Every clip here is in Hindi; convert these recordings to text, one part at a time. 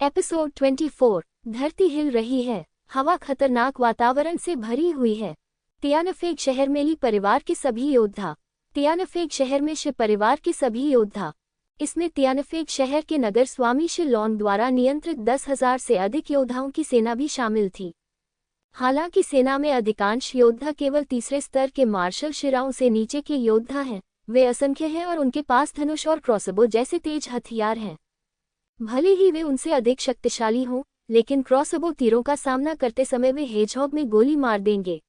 एपिसोड 24। धरती हिल रही है, हवा खतरनाक वातावरण से भरी हुई है। तियानफेक शहर में ली परिवार के सभी योद्धा। तियानफेक शहर में शि परिवार के सभी योद्धा। इसमें तियानफेक शहर के नगर स्वामी शि लॉन्ग द्वारा नियंत्रित 10,000 से अधिक योद्धाओं की सेना भी शामिल थी। हालांकि सेना में अधिकांश योद्धा केवल तीसरे स्तर के मार्शल शिराओं से नीचे के योद्धा हैं। वे असंख्य हैं और उनके पास धनुष और क्रॉसबो जैसे तेज हथियार हैं। भले ही वे उनसे अधिक शक्तिशाली हों, लेकिन क्रॉसबो तीरों का सामना करते समय वे हेजहॉग में गोली मार देंगे।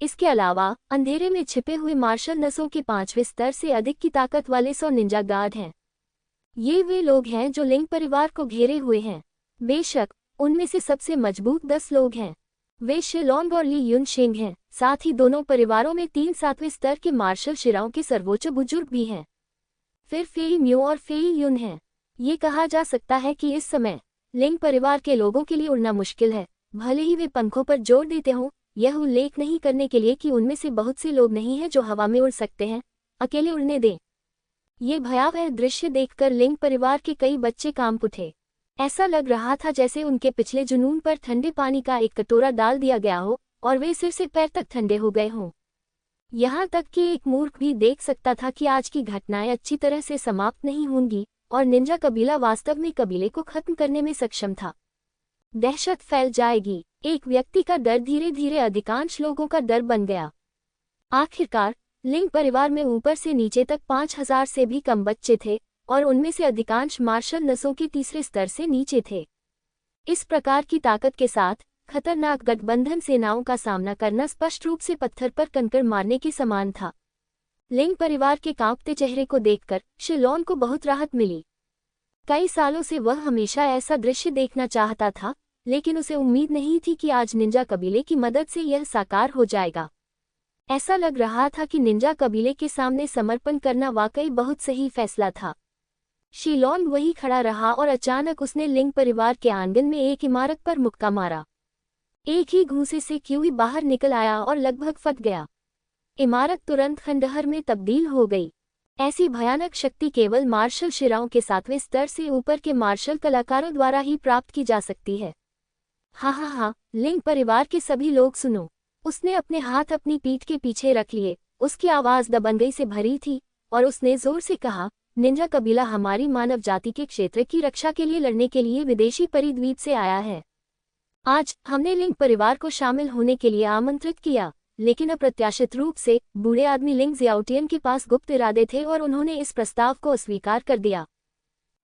इसके अलावा अंधेरे में छिपे हुए मार्शल नसों के 5वें स्तर से अधिक की ताकत वाले 100 निंजा गार्ड हैं। ये वे लोग हैं जो लिंग परिवार को घेरे हुए हैं। बेशक उनमें से सबसे मजबूत 10 लोग हैं। वे शिलोंग और ली युन शिंग हैं। साथ ही दोनों परिवारों में 3 7वें स्तर के मार्शल शिराओं के सर्वोच्च बुजुर्ग भी हैं। फिर फेई म्यो और फेई युन हैं। ये कहा जा सकता है कि इस समय लिंग परिवार के लोगों के लिए उड़ना मुश्किल है। भले ही वे पंखों पर जोर देते हों, यह उल्लेख नहीं करने के लिए कि उनमें से बहुत से लोग नहीं हैं जो हवा में उड़ सकते हैं। अकेले उड़ने दें। ये भयावह दृश्य देखकर लिंग परिवार के कई बच्चे कांप उठे। ऐसा लग रहा था जैसे उनके पिछले जुनून पर ठंडे पानी का एक कटोरा डाल दिया गया हो और वे सिर से पैर तक ठंडे हो गए हों। यहाँ तक कि एक मूर्ख भी देख सकता था कि आज की घटनाएं अच्छी तरह से समाप्त नहीं होंगी और निंजा कबीला वास्तव में कबीले को खत्म करने में सक्षम था। दहशत फैल जाएगी। एक व्यक्ति का डर धीरे धीरे अधिकांश लोगों का डर बन गया। आखिरकार लिंग परिवार में ऊपर से नीचे तक 5,000 से भी कम बच्चे थे और उनमें से अधिकांश मार्शल नसों के तीसरे स्तर से नीचे थे। इस प्रकार की ताकत के साथ खतरनाक गठबंधन सेनाओं का सामना करना स्पष्ट रूप से पत्थर पर कंकड़ मारने के समान था। लिंग परिवार के कांपते चेहरे को देखकर शिलोन को बहुत राहत मिली। कई सालों से वह हमेशा ऐसा दृश्य देखना चाहता था, लेकिन उसे उम्मीद नहीं थी कि आज निंजा कबीले की मदद से यह साकार हो जाएगा। ऐसा लग रहा था कि निंजा कबीले के सामने समर्पण करना वाकई बहुत सही फैसला था। शिलोन वहीं खड़ा रहा और अचानक उसने लिंग परिवार के आंगन में एक इमारत पर मुक्का मारा। एक ही घूंसे से क्यूई बाहर निकल आया और लगभग फट गया। इमारत तुरंत खंडहर में तब्दील हो गई। ऐसी भयानक शक्ति केवल मार्शल शिराओं के 7वें स्तर से ऊपर के मार्शल कलाकारों द्वारा ही प्राप्त की जा सकती है। हा, लिंग परिवार के सभी लोग सुनो। उसने अपने हाथ अपनी पीठ के पीछे रख लिए। उसकी आवाज दबंगई से भरी थी और उसने जोर से कहा, निंजा कबीला हमारी मानव जाति के क्षेत्र की रक्षा के लिए लड़ने के लिए विदेशी परिद्वीप से आया है। आज हमने लिंग परिवार को शामिल होने के लिए आमंत्रित किया, लेकिन अप्रत्याशित रूप से बूढ़े आदमी लिंग जियाओटियन के पास गुप्त इरादे थे और उन्होंने इस प्रस्ताव को अस्वीकार कर दिया।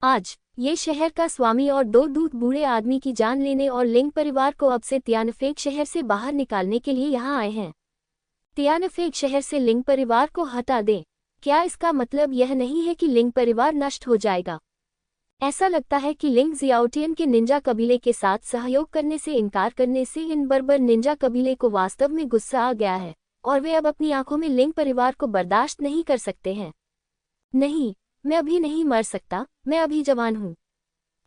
आज ये शहर का स्वामी और 2 दूत बूढ़े आदमी की जान लेने और लिंग परिवार को अब से तियानफेक शहर से बाहर निकालने के लिए यहाँ आए हैं। तियानफेक शहर से लिंग परिवार को हटा दें। क्या इसका मतलब यह नहीं है कि लिंग परिवार नष्ट हो जाएगा? ऐसा लगता है कि लिंग जियाओटियन के निंजा कबीले के साथ सहयोग करने से इनकार करने से इन बर्बर निंजा कबीले को वास्तव में गुस्सा आ गया है और वे अब अपनी आंखों में लिंग परिवार को बर्दाश्त नहीं कर सकते हैं। नहीं, मैं अभी नहीं मर सकता, मैं अभी जवान हूँ।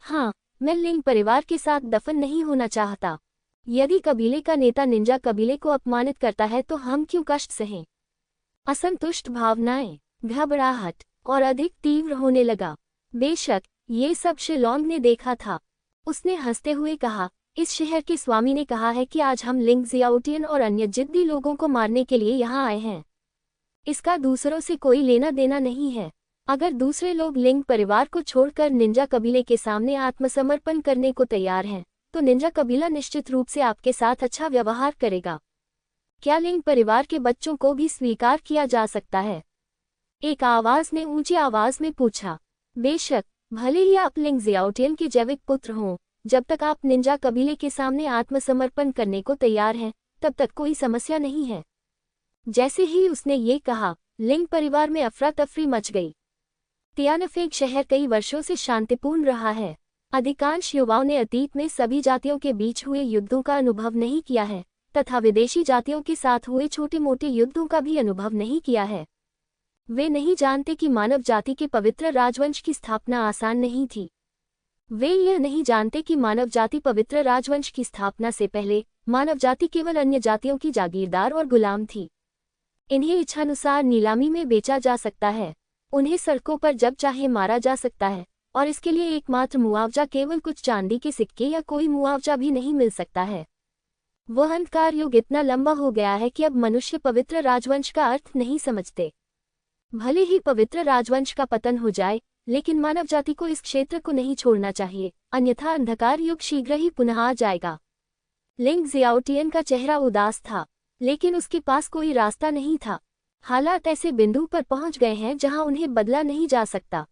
हाँ, मैं लिंग परिवार के साथ दफन नहीं होना चाहता। यदि कबीले का नेता निंजा कबीले को अपमानित करता है तो हम क्यों कष्ट सहें? असंतुष्ट भावनाएं, घबराहट और अधिक तीव्र होने लगा। बेशक ये सब शिलोंग ने देखा था। उसने हंसते हुए कहा, इस शहर के स्वामी ने कहा है कि आज हम लिंग जियाओटियन और अन्य जिद्दी लोगों को मारने के लिए यहाँ आए हैं। इसका दूसरों से कोई लेना देना नहीं है। अगर दूसरे लोग लिंग परिवार को छोड़कर निंजा कबीले के सामने आत्मसमर्पण करने को तैयार हैं, तो निंजा कबीला निश्चित रूप से आपके साथ अच्छा व्यवहार करेगा। क्या लिंग परिवार के बच्चों को भी स्वीकार किया जा सकता है? एक आवाज ने ऊंची आवाज में पूछा। बेशक, भले ही आप लिंग जियाओटियन के जैविक पुत्र हों, जब तक आप निंजा कबीले के सामने आत्मसमर्पण करने को तैयार हैं, तब तक कोई समस्या नहीं है। जैसे ही उसने ये कहा, लिंग परिवार में अफरा तफरी मच गई। तियानफेक शहर कई वर्षों से शांतिपूर्ण रहा है। अधिकांश युवाओं ने अतीत में सभी जातियों के बीच हुए युद्धों का अनुभव नहीं किया है तथा विदेशी जातियों के साथ हुए छोटे मोटे युद्धों का भी अनुभव नहीं किया है। वे नहीं जानते कि मानव जाति के पवित्र राजवंश की स्थापना आसान नहीं थी। वे यह नहीं जानते कि मानव जाति पवित्र राजवंश की स्थापना से पहले मानव जाति केवल अन्य जातियों की जागीरदार और गुलाम थी। इन्हें इच्छानुसार नीलामी में बेचा जा सकता है। उन्हें सड़कों पर जब चाहे मारा जा सकता है और इसके लिए एकमात्र मुआवजा केवल कुछ चांदी के सिक्के या कोई मुआवजा भी नहीं मिल सकता है। वह अंधकार युग इतना लंबा हो गया है कि अब मनुष्य पवित्र राजवंश का अर्थ नहीं समझते। भले ही पवित्र राजवंश का पतन हो जाए, लेकिन मानव जाति को इस क्षेत्र को नहीं छोड़ना चाहिए, अन्यथा अंधकार युग शीघ्र ही पुनः आ जाएगा। लिंग जियाओटियन का चेहरा उदास था, लेकिन उसके पास कोई रास्ता नहीं था। हालात ऐसे बिंदु पर पहुंच गए हैं जहां उन्हें बदला नहीं जा सकता।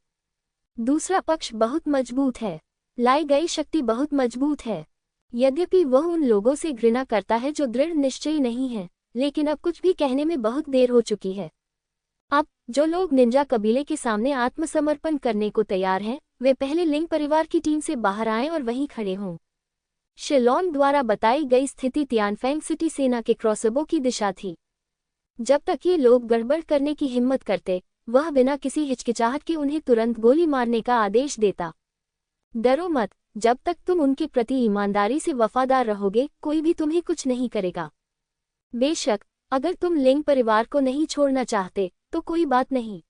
दूसरा पक्ष बहुत मजबूत है, लाई गई शक्ति बहुत मजबूत है। यद्यपि वह उन लोगों से घृणा करता है जो दृढ़ निश्चयी नहीं है, लेकिन अब कुछ भी कहने में बहुत देर हो चुकी है। अब जो लोग निंजा कबीले के सामने आत्मसमर्पण करने को तैयार हैं, वे पहले लिंग परिवार की टीम से बाहर आएं और वहीं खड़े हों। शिलोंग द्वारा बताई गई स्थिति तियानफेंग सिटी सेना के क्रॉसबो की दिशा थी। जब तक ये लोग गड़बड़ करने की हिम्मत करते, वह बिना किसी हिचकिचाहट के उन्हें तुरंत गोली मारने का आदेश देता। डरो मत, जब तक तुम उनके प्रति ईमानदारी से वफादार रहोगे, कोई भी तुम्हें कुछ नहीं करेगा। बेशक अगर तुम लिंग परिवार को नहीं छोड़ना चाहते तो कोई बात नहीं।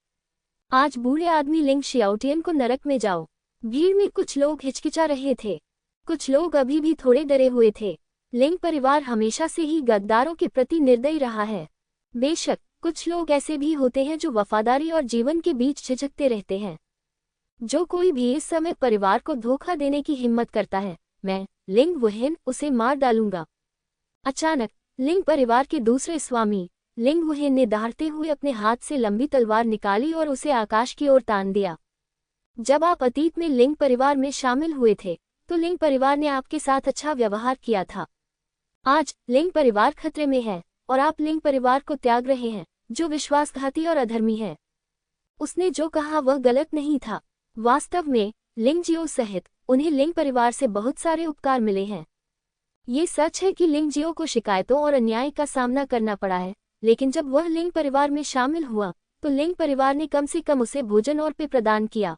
आज बूढ़े आदमी लिंग शियाओटियन को नरक में जाओ। भीड़ में कुछ लोग हिचकिचा रहे थे, कुछ लोग अभी भी थोड़े डरे हुए थे। लिंग परिवार हमेशा से ही गद्दारों के प्रति निर्दयी रहा है। बेशक कुछ लोग ऐसे भी होते हैं जो वफादारी और जीवन के बीच झिझकते रहते हैं। जो कोई भी इस समय परिवार को धोखा देने की हिम्मत करता है, मैं लिंग वुहेन उसे मार डालूंगा। अचानक लिंग परिवार के दूसरे स्वामी लिंग वुहेन ने दहाड़ते हुए अपने हाथ से लंबी तलवार निकाली और उसे आकाश की ओर तान दिया। जब आप अतीत में लिंग परिवार में शामिल हुए थे तो लिंग परिवार ने आपके साथ अच्छा व्यवहार किया था। आज लिंग परिवार खतरे में है और आप लिंग परिवार को त्याग रहे हैं, जो विश्वासघाती और अधर्मी है। उसने जो कहा वह गलत नहीं था। वास्तव में लिंग जियो सहित उन्हें लिंग परिवार से बहुत सारे उपकार मिले हैं। ये सच है कि लिंग जियो को शिकायतों और अन्याय का सामना करना पड़ा है, लेकिन जब वह लिंग परिवार में शामिल हुआ तो लिंग परिवार ने कम से कम उसे भोजन और पेय प्रदान किया।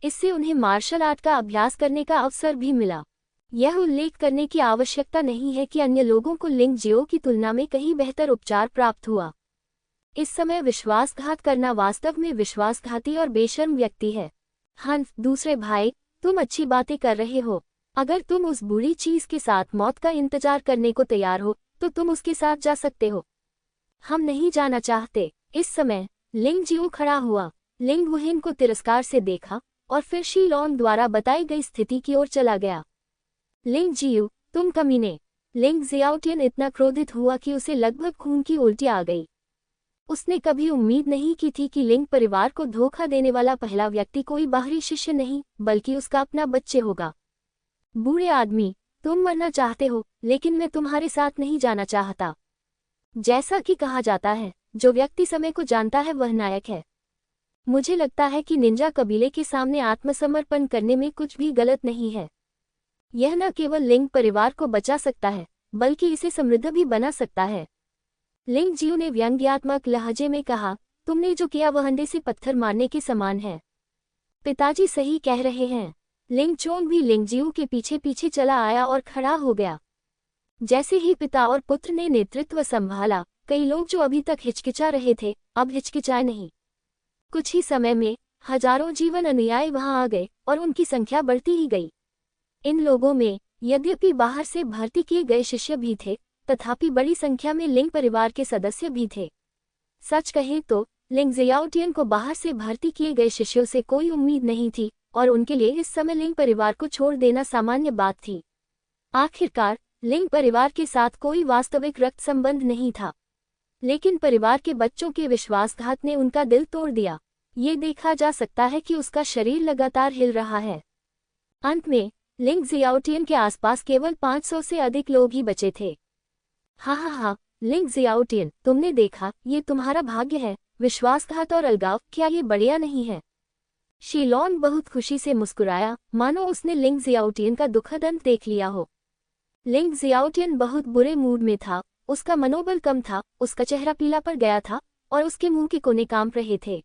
इससे उन्हें मार्शल आर्ट का अभ्यास करने का अवसर भी मिला। यह उल्लेख करने की आवश्यकता नहीं है कि अन्य लोगों को लिंग जियो की तुलना में कहीं बेहतर उपचार प्राप्त हुआ। इस समय विश्वासघात करना वास्तव में विश्वासघाती और बेशर्म व्यक्ति है। हंस, दूसरे भाई, तुम अच्छी बातें कर रहे हो। अगर तुम उस बुरी चीज के साथ मौत का इंतजार करने को तैयार हो तो तुम उसके साथ जा सकते हो। हम नहीं जाना चाहते। इस समय लिंग जियो खड़ा हुआ, लिंग वुहेन को तिरस्कार से देखा और फिर शीलोंग द्वारा बताई गई स्थिति की ओर चला गया। लिंग जियो, तुम कमीने। लिंग जियाओटियन इतना क्रोधित हुआ कि उसे लगभग खून की उल्टी आ गई। उसने कभी उम्मीद नहीं की थी कि लिंग परिवार को धोखा देने वाला पहला व्यक्ति कोई बाहरी शिष्य नहीं बल्कि उसका अपना बच्चे होगा। बूढ़े आदमी, तुम मरना चाहते हो, लेकिन मैं तुम्हारे साथ नहीं जाना चाहता। जैसा कि कहा जाता है, जो व्यक्ति समय को जानता है वह नायक है। मुझे लगता है कि निंजा कबीले के सामने आत्मसमर्पण करने में कुछ भी गलत नहीं है। यह न केवल लिंग परिवार को बचा सकता है, बल्कि इसे समृद्ध भी बना सकता है। लिंग जियो ने व्यंग्यात्मक लहजे में कहा, तुमने जो किया वह अंडे से पत्थर मारने के समान है। पिताजी सही कह रहे हैं। लिंग चोंग भी लिंग जियो के पीछे पीछे चला आया और खड़ा हो गया। जैसे ही पिता और पुत्र ने नेतृत्व संभाला, कई लोग जो अभी तक हिचकिचा रहे थे अब हिचकिचाए नहीं। कुछ ही समय में हजारों जीवन अनुयायी वहां आ गए और उनकी संख्या बढ़ती ही गई। इन लोगों में यद्यपि बाहर से भर्ती किए गए शिष्य भी थे, तथापि बड़ी संख्या में लिंग परिवार के सदस्य भी थे। सच कहें तो लिंग जियाओटियन को बाहर से भर्ती किए गए शिष्यों से कोई उम्मीद नहीं थी और उनके लिए इस समय लिंग परिवार को छोड़ देना सामान्य बात थी। आखिरकार लिंग परिवार के साथ कोई वास्तविक रक्त संबंध नहीं था, लेकिन परिवार के बच्चों के विश्वासघात ने उनका दिल तोड़ दिया। ये देखा जा सकता है कि उसका शरीर लगातार हिल रहा है। अंत में लिंग जियाओटियन के आसपास केवल 500 से अधिक लोग ही बचे थे। हाँ, लिंग जियाओटियन, तुमने देखा, ये तुम्हारा भाग्य है। विश्वासघात और अलगाव, क्या ये बढ़िया नहीं है? शीलोंग बहुत खुशी से मुस्कुराया, मानो उसने लिंग जियाओटियन का दुखद अंत देख लिया हो। लिंग जियाओटियन बहुत बुरे मूड में था, उसका मनोबल कम था, उसका चेहरा पीला पड़ गया था और उसके मुंह के कोने कांप रहे थे।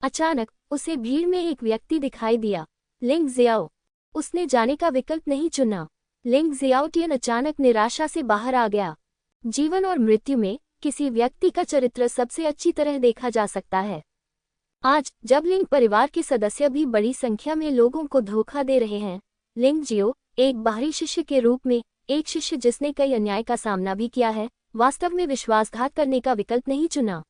अचानक उसे भीड़ में एक व्यक्ति दिखाई दिया, लिंग जियाओ। उसने जाने का विकल्प नहीं चुना। लिंग जियाओटियन अचानक निराशा से बाहर आ गया। जीवन और मृत्यु में किसी व्यक्ति का चरित्र सबसे अच्छी तरह देखा जा सकता है। आज जब लिंग परिवार के सदस्य भी बड़ी संख्या में लोगों को धोखा दे रहे हैं, लिंग जियो, एक बाहरी शिष्य के रूप में, एक शिष्य जिसने कई अन्याय का सामना भी किया है, वास्तव में विश्वासघात करने का विकल्प नहीं चुना।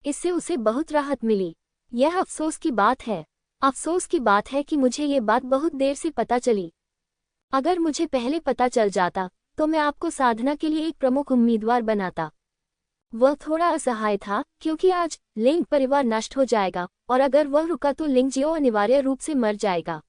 इससे उसे बहुत राहत मिली। यह अफसोस की बात है। अफसोस की बात है कि मुझे ये बात बहुत देर से पता चली। अगर मुझे पहले पता चल जाता तो मैं आपको साधना के लिए एक प्रमुख उम्मीदवार बनाता। वह थोड़ा असहाय था क्योंकि आज लिंग परिवार नष्ट हो जाएगा और अगर वह रुका तो लिंग जियो अनिवार्य रूप से मर जाएगा।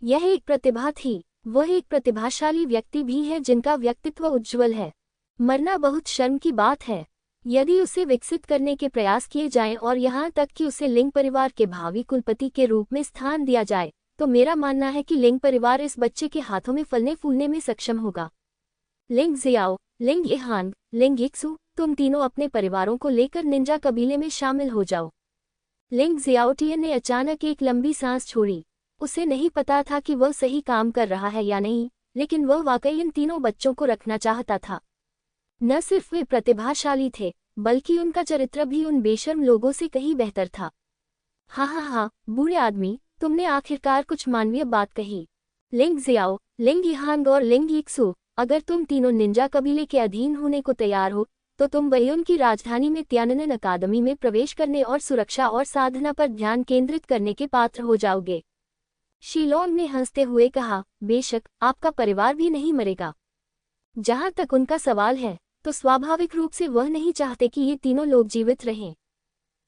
यह एक प्रतिभा थी। वह एक प्रतिभाशाली व्यक्ति भी है जिनका व्यक्तित्व उज्ज्वल है। मरना बहुत शर्म की बात है। यदि उसे विकसित करने के प्रयास किए जाएं और यहाँ तक कि उसे लिंग परिवार के भावी कुलपति के रूप में स्थान दिया जाए तो मेरा मानना है कि लिंग परिवार इस बच्चे के हाथों में फलने फूलने में सक्षम होगा। लिंग जियाओ, लिंग यहांग, लिंग यिक्सु, तुम तीनों अपने परिवारों को लेकर निंजा कबीले में शामिल हो जाओ। लिंग जियाओटियन ने अचानक एक लंबी सांस छोड़ी। उसे नहीं पता था कि वह सही काम कर रहा है या नहीं, लेकिन वह वाकई इन तीनों बच्चों को रखना चाहता था। न सिर्फ वे प्रतिभाशाली थे, बल्कि उनका चरित्र भी उन बेशर्म लोगों से कहीं बेहतर था। हाँ, बूढ़े आदमी, तुमने आखिरकार कुछ मानवीय बात कही। लिंग जियाओ, लिंग यहांग और लिंग यिक्सु, अगर तुम तीनों निंजा कबीले के अधीन होने को तैयार हो तो तुम वयुन की राजधानी में त्याननन अकादमी में प्रवेश करने और सुरक्षा और साधना पर ध्यान केंद्रित करने के पात्र हो जाओगे। शीलोंग ने हंसते हुए कहा, बेशक आपका परिवार भी नहीं मरेगा। जहां तक उनका सवाल है तो स्वाभाविक रूप से वह नहीं चाहते कि ये तीनों लोग जीवित रहें।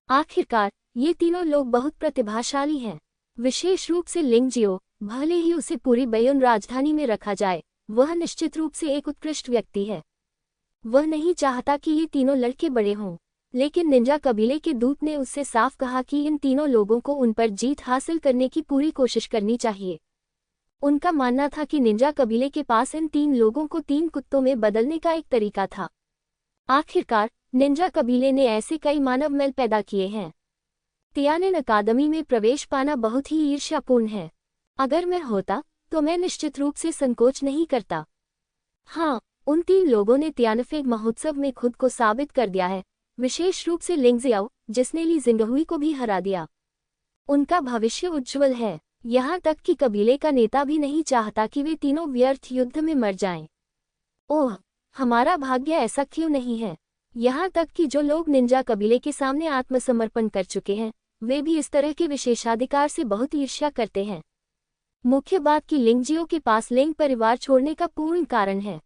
आखिरकार ये तीनों लोग बहुत प्रतिभाशाली हैं, विशेष रूप से लिंग जियो। भले ही उसे पूरी बयुन राजधानी में रखा जाए, वह निश्चित रूप से एक उत्कृष्ट व्यक्ति है। वह नहीं चाहता कि ये तीनों लड़के बड़े हों, लेकिन निंजा कबीले के दूत ने उससे साफ कहा कि इन तीनों लोगों को उन पर जीत हासिल करने की पूरी कोशिश करनी चाहिए। उनका मानना था कि निंजा कबीले के पास इन 3 लोगों को 3 कुत्तों में बदलने का एक तरीका था। आखिरकार निंजा कबीले ने ऐसे कई मानव मेल पैदा किए हैं। त्यानन अकादमी में प्रवेश पाना बहुत ही ईर्ष्यापूर्ण है। अगर मैं होता तो मैं निश्चित रूप से संकोच नहीं करता। हाँ, उन 3 लोगों ने त्यानफेग महोत्सव में खुद को साबित कर दिया है, विशेष रूप से लिंग जियाओ, जिसने ली जिंगहुई को भी हरा दिया। उनका भविष्य उज्ज्वल है। यहाँ तक कि कबीले का नेता भी नहीं चाहता कि वे तीनों व्यर्थ युद्ध में मर जाएं। ओह, हमारा भाग्य ऐसा क्यों नहीं है। यहाँ तक कि जो लोग निंजा कबीले के सामने आत्मसमर्पण कर चुके हैं, वे भी इस तरह के विशेषाधिकार से बहुत ईर्ष्या करते हैं। मुख्य बात कि लिंग जियो के पास लिंग परिवार छोड़ने का पूर्ण कारण है।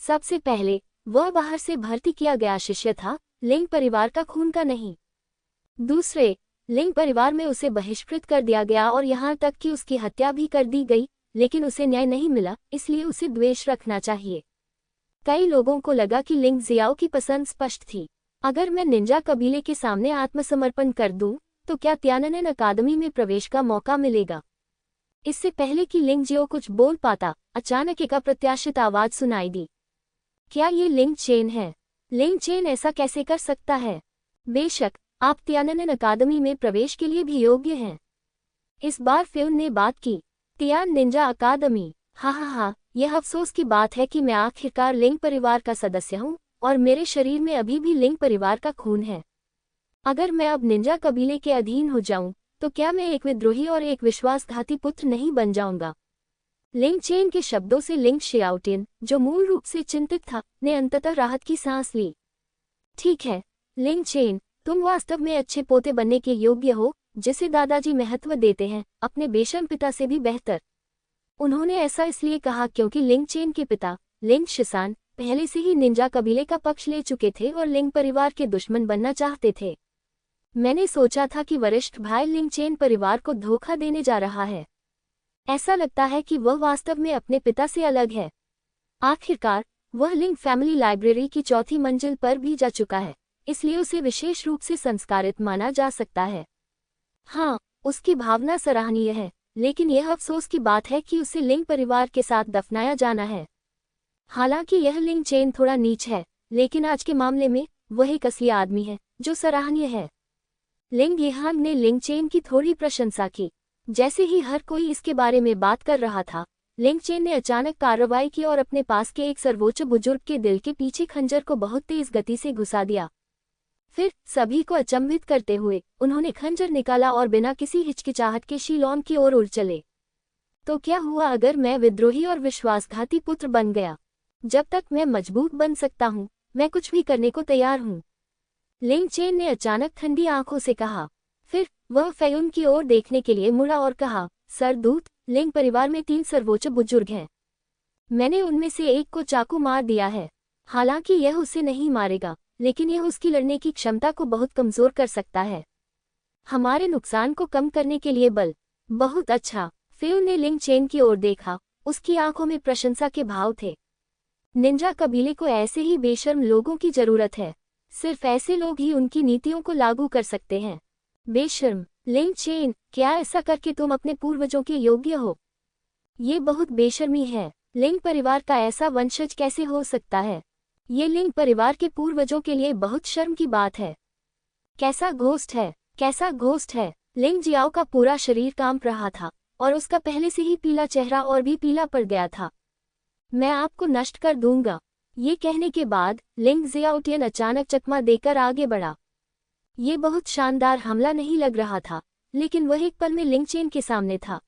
सबसे पहले, वह बाहर से भर्ती किया गया शिष्य था, लिंग परिवार का खून का नहीं। दूसरे, लिंग परिवार में उसे बहिष्कृत कर दिया गया और यहाँ तक कि उसकी हत्या भी कर दी गई, लेकिन उसे न्याय नहीं मिला, इसलिए उसे द्वेष रखना चाहिए। कई लोगों को लगा कि लिंग जियाओ की पसंद स्पष्ट थी। अगर मैं निंजा कबीले के सामने आत्मसमर्पण कर दूं, तो क्या त्याननन अकादमी में प्रवेश का मौका मिलेगा? इससे पहले कि लिंग जियो कुछ बोल पाता, अचानक एक अप्रत्याशित आवाज सुनाई दी। क्या ये लिंग चेन है? लिंग चेन ऐसा कैसे कर सकता है? बेशक, आप त्याननन अकादमी में प्रवेश के लिए भी योग्य हैं। इस बार फ्यून ने बात की। त्यान निंजा अकादमी, हाँ, यह अफसोस की बात है कि मैं आखिरकार लिंग परिवार का सदस्य हूँ और मेरे शरीर में अभी भी लिंग परिवार का खून है। अगर मैं अब निंजा कबीले के अधीन हो जाऊं, तो क्या मैं एक विद्रोही और एक विश्वासघाती पुत्र नहीं बन जाऊंगा? लिंग चेन के शब्दों से लिंग शियाओटिन, जो मूल रूप से चिंतित था, ने अंततः राहत की सांस ली। ठीक है, लिंग चेन, तुम वास्तव में अच्छे पोते बनने के योग्य हो, जिसे दादाजी महत्व देते हैं, अपने बेशर्म पिता से भी बेहतर। उन्होंने ऐसा इसलिए कहा क्योंकि लिंग चेन के पिता, लिंग शिसान, पहले से ही निंजा कबीले का पक्ष ले चुके थे और लिंग परिवार के दुश्मन बनना चाहते थे। मैंने सोचा था कि वरिष्ठ भाई लिंग चेन परिवार को धोखा देने जा रहा है। ऐसा लगता है कि वह वास्तव में अपने पिता से अलग है। आखिरकार, वह लिंग फैमिली लाइब्रेरी की 4थी मंजिल पर भी जा चुका है, इसलिए उसे विशेष रूप से संस्कारित माना जा सकता है। हाँ, उसकी भावना सराहनीय है, लेकिन यह अफसोस की बात है कि उसे लिंग परिवार के साथ दफनाया जाना है। हालांकि यह लिंग चेन थोड़ा नीच है, लेकिन आज के मामले में वह एक असली आदमी है, जो सराहनीय है। लिंग यहांग ने लिंग चेन की थोड़ी प्रशंसा की। जैसे ही हर कोई इसके बारे में बात कर रहा था, लिंग चेन ने अचानक कार्रवाई की और अपने पास के एक सर्वोच्च बुजुर्ग के दिल के पीछे खंजर को बहुत तेज गति से घुसा दिया। फिर सभी को अचंभित करते हुए उन्होंने खंजर निकाला और बिना किसी हिचकिचाहट के शीलोन की ओर उड़ चले। तो क्या हुआ अगर मैं विद्रोही और विश्वासघाती पुत्र बन गया? जब तक मैं मजबूत बन सकता हूँ, मैं कुछ भी करने को तैयार हूँ, लिंग चेन ने अचानक ठंडी आंखों से कहा। फिर वह फेयुन की ओर देखने के लिए मुड़ा और कहा, सरदूत, लिंग परिवार में 3 सर्वोच्च बुजुर्ग हैं। मैंने उनमें से एक को चाकू मार दिया है। हालांकि यह उसे नहीं मारेगा, लेकिन यह उसकी लड़ने की क्षमता को बहुत कमजोर कर सकता है। हमारे नुकसान को कम करने के लिए बल। बहुत अच्छा। फेयुन ने लिंग चेन की ओर देखा, उसकी आंखों में प्रशंसा के भाव थे। निंजा कबीले को ऐसे ही बेशर्म लोगों की जरूरत है। सिर्फ ऐसे लोग ही उनकी नीतियों को लागू कर सकते हैं। बेशर्म? लिंग चेन, क्या ऐसा करके तुम अपने पूर्वजों के योग्य हो? ये बहुत बेशर्मी है। लिंग परिवार का ऐसा वंशज कैसे हो सकता है? ये लिंग परिवार के पूर्वजों के लिए बहुत शर्म की बात है। कैसा घोस्ट है, कैसा घोस्ट है। लिंग जियाओ का पूरा शरीर कांप रहा था और उसका पहले से ही पीला चेहरा और भी पीला पड़ गया था। मैं आपको नष्ट कर दूंगा। ये कहने के बाद लिंग जियाओटियन अचानक चकमा देकर आगे बढ़ा। ये बहुत शानदार हमला नहीं लग रहा था, लेकिन वह एक पल में लिंग चेन के सामने था।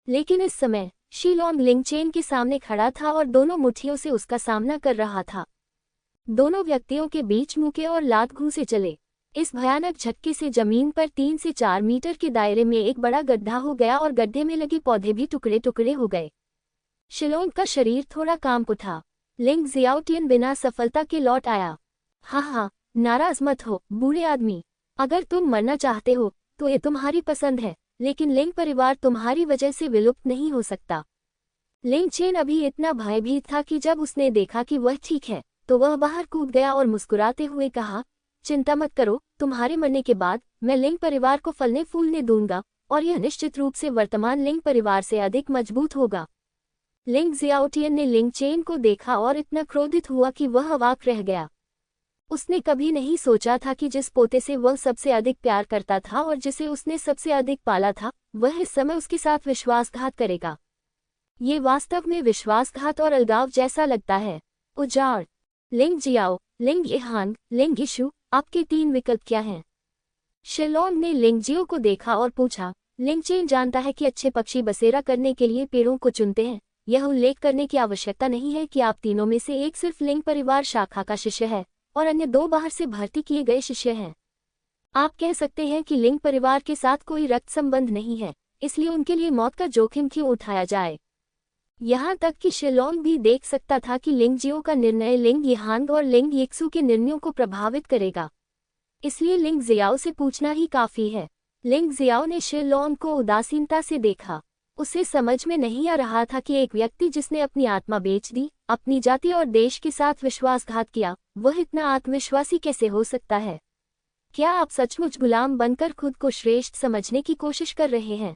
लेकिन इस समय शीलोन लिंग चेन के सामने खड़ा था और दोनों मुट्ठियों से उसका सामना कर रहा था। दोनों व्यक्तियों के बीच मुके और लात घूंसे चले। इस भयानक झटके से जमीन पर 3 से 4 मीटर के दायरे में एक बड़ा गड्ढा हो गया और गड्ढे में लगे पौधे भी टुकड़े टुकड़े हो गए। शिलोंग का शरीर थोड़ा कांप उठा। लिंग जियाओटियन बिना सफलता के लौट आया। हाँ, नाराज मत हो बूढ़े आदमी। अगर तुम मरना चाहते हो तो ये तुम्हारी पसंद है, लेकिन लिंग परिवार तुम्हारी वजह से विलुप्त नहीं हो सकता। लिंग चेन अभी इतना भयभीत था कि जब उसने देखा कि वह ठीक है तो वह बाहर कूद गया और मुस्कुराते हुए कहा, चिंता मत करो, तुम्हारे मरने के बाद मैं लिंग परिवार को फलने फूलने दूंगा और यह निश्चित रूप से वर्तमान लिंग परिवार से अधिक मजबूत होगा। लिंग जियाओटियन ने लिंग चेन को देखा और इतना क्रोधित हुआ कि वह अवाक रह गया। उसने कभी नहीं सोचा था कि जिस पोते से वह सबसे अधिक प्यार करता था और जिसे उसने सबसे अधिक पाला था, वह इस समय उसके साथ विश्वासघात करेगा। ये वास्तव में विश्वासघात और अलगाव जैसा लगता है। उजाड़। लिंग जियाओ, लिंग यहांग, लिंग यीशु, आपके 3 विकल्प क्या हैं? शिलोंग ने लिंग जियो को देखा और पूछा। लिंग चेन जानता है कि अच्छे पक्षी बसेरा करने के लिए पेड़ों को चुनते हैं। यह उल्लेख करने की आवश्यकता नहीं है कि आप तीनों में से एक सिर्फ लिंग परिवार शाखा का शिष्य है और अन्य 2 बाहर से भर्ती किए गए शिष्य हैं। आप कह सकते हैं कि लिंग परिवार के साथ कोई रक्त संबंध नहीं है, इसलिए उनके लिए मौत का जोखिम क्यों उठाया जाए। यहाँ तक कि शिलोंग भी देख सकता था कि लिंग जियो का निर्णय लिंग यहांग और लिंग येक्सु के निर्णयों को प्रभावित करेगा, इसलिए लिंग जियाओ से पूछना ही काफी है। लिंग जियाओ ने शिलोंग को उदासीनता से देखा। उसे समझ में नहीं आ रहा था कि एक व्यक्ति जिसने अपनी आत्मा बेच दी, अपनी जाति और देश के साथ विश्वासघात किया, वह इतना आत्मविश्वासी कैसे हो सकता है। क्या आप सचमुच गुलाम बनकर खुद को श्रेष्ठ समझने की कोशिश कर रहे हैं?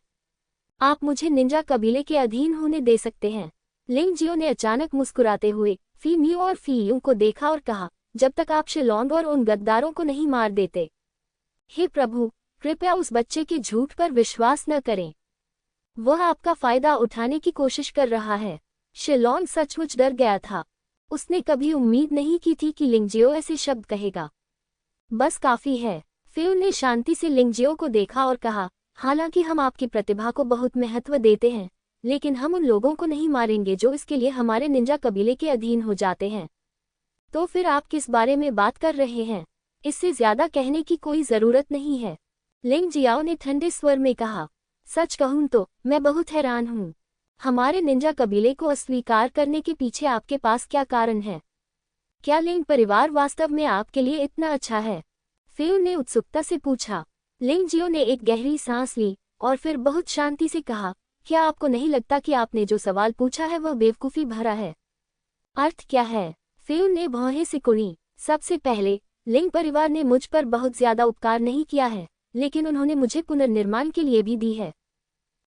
आप मुझे निंजा कबीले के अधीन होने दे सकते हैं। लिंग जियो ने अचानक मुस्कुराते हुए फी मियो और फी यू को देखा और कहा, जब तक आप शिलोंग और उन गद्दारों को नहीं मार देते। हे प्रभु, कृपया उस बच्चे के झूठ पर विश्वास न करें। वह आपका फायदा उठाने की कोशिश कर रहा है। शिलोंग सचमुच डर गया था। उसने कभी उम्मीद नहीं की थी कि लिंग जियो ऐसे शब्द कहेगा। बस काफी है। फेयू ने शांति से लिंग जियो को देखा और कहा, हालांकि हम आपकी प्रतिभा को बहुत महत्व देते हैं, लेकिन हम उन लोगों को नहीं मारेंगे जो इसके लिए हमारे निंजा कबीले के अधीन हो जाते हैं। तो फिर आप किस बारे में बात कर रहे हैं? इससे ज्यादा कहने की कोई जरूरत नहीं है। लिंग जियाओ ने ठंडे स्वर में कहा, सच कहूं तो मैं बहुत हैरान हूं। हमारे निंजा कबीले को अस्वीकार करने के पीछे आपके पास क्या कारण है? क्या लिंग परिवार वास्तव में आपके लिए इतना अच्छा है? फेयू ने उत्सुकता से पूछा। लिंग जियो ने एक गहरी सांस ली और फिर बहुत शांति से कहा, क्या आपको नहीं लगता कि आपने जो सवाल पूछा है वह बेवकूफ़ी भरा है? अर्थ क्या है? फेयू ने भौहें सिकुड़ी। सबसे पहले, लिंग परिवार ने मुझ पर बहुत ज्यादा उपकार नहीं किया है, लेकिन उन्होंने मुझे पुनर्निर्माण के लिए भी दी है।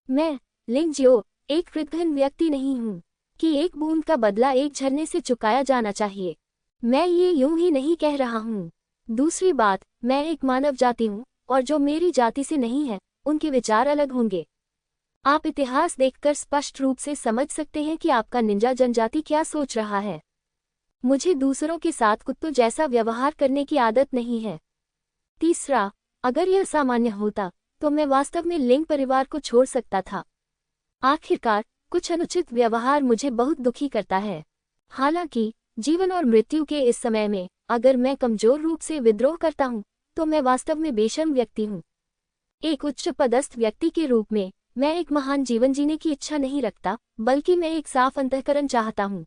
मैं, लिंग जियो, एक कृतघ्न व्यक्ति नहीं हूँ कि एक बूंद का बदला एक झरने से चुकाया जाना चाहिए। मैं ये यूं ही नहीं कह रहा हूँ। दूसरी बात, मैं एक मानव जाति हूँ और जो मेरी जाति से नहीं है, उनके विचार अलग होंगे। आप इतिहास देखकर स्पष्ट रूप से समझ सकते हैं कि आपका निंजा जनजाति क्या सोच रहा है। मुझे दूसरों के साथ कुत्तों जैसा व्यवहार करने की आदत नहीं है। तीसरा, अगर यह सामान्य होता तो मैं वास्तव में लिंग परिवार को छोड़ सकता था। आखिरकार कुछ अनुचित व्यवहार मुझे बहुत दुखी करता है। हालांकि जीवन और मृत्यु के इस समय में अगर मैं कमजोर रूप से विद्रोह करता हूँ तो मैं वास्तव में बेशर्म व्यक्ति हूँ। एक उच्च पदस्थ व्यक्ति के रूप में मैं एक महान जीवन जीने की इच्छा नहीं रखता, बल्कि मैं एक साफ अंतःकरण चाहता हूँ।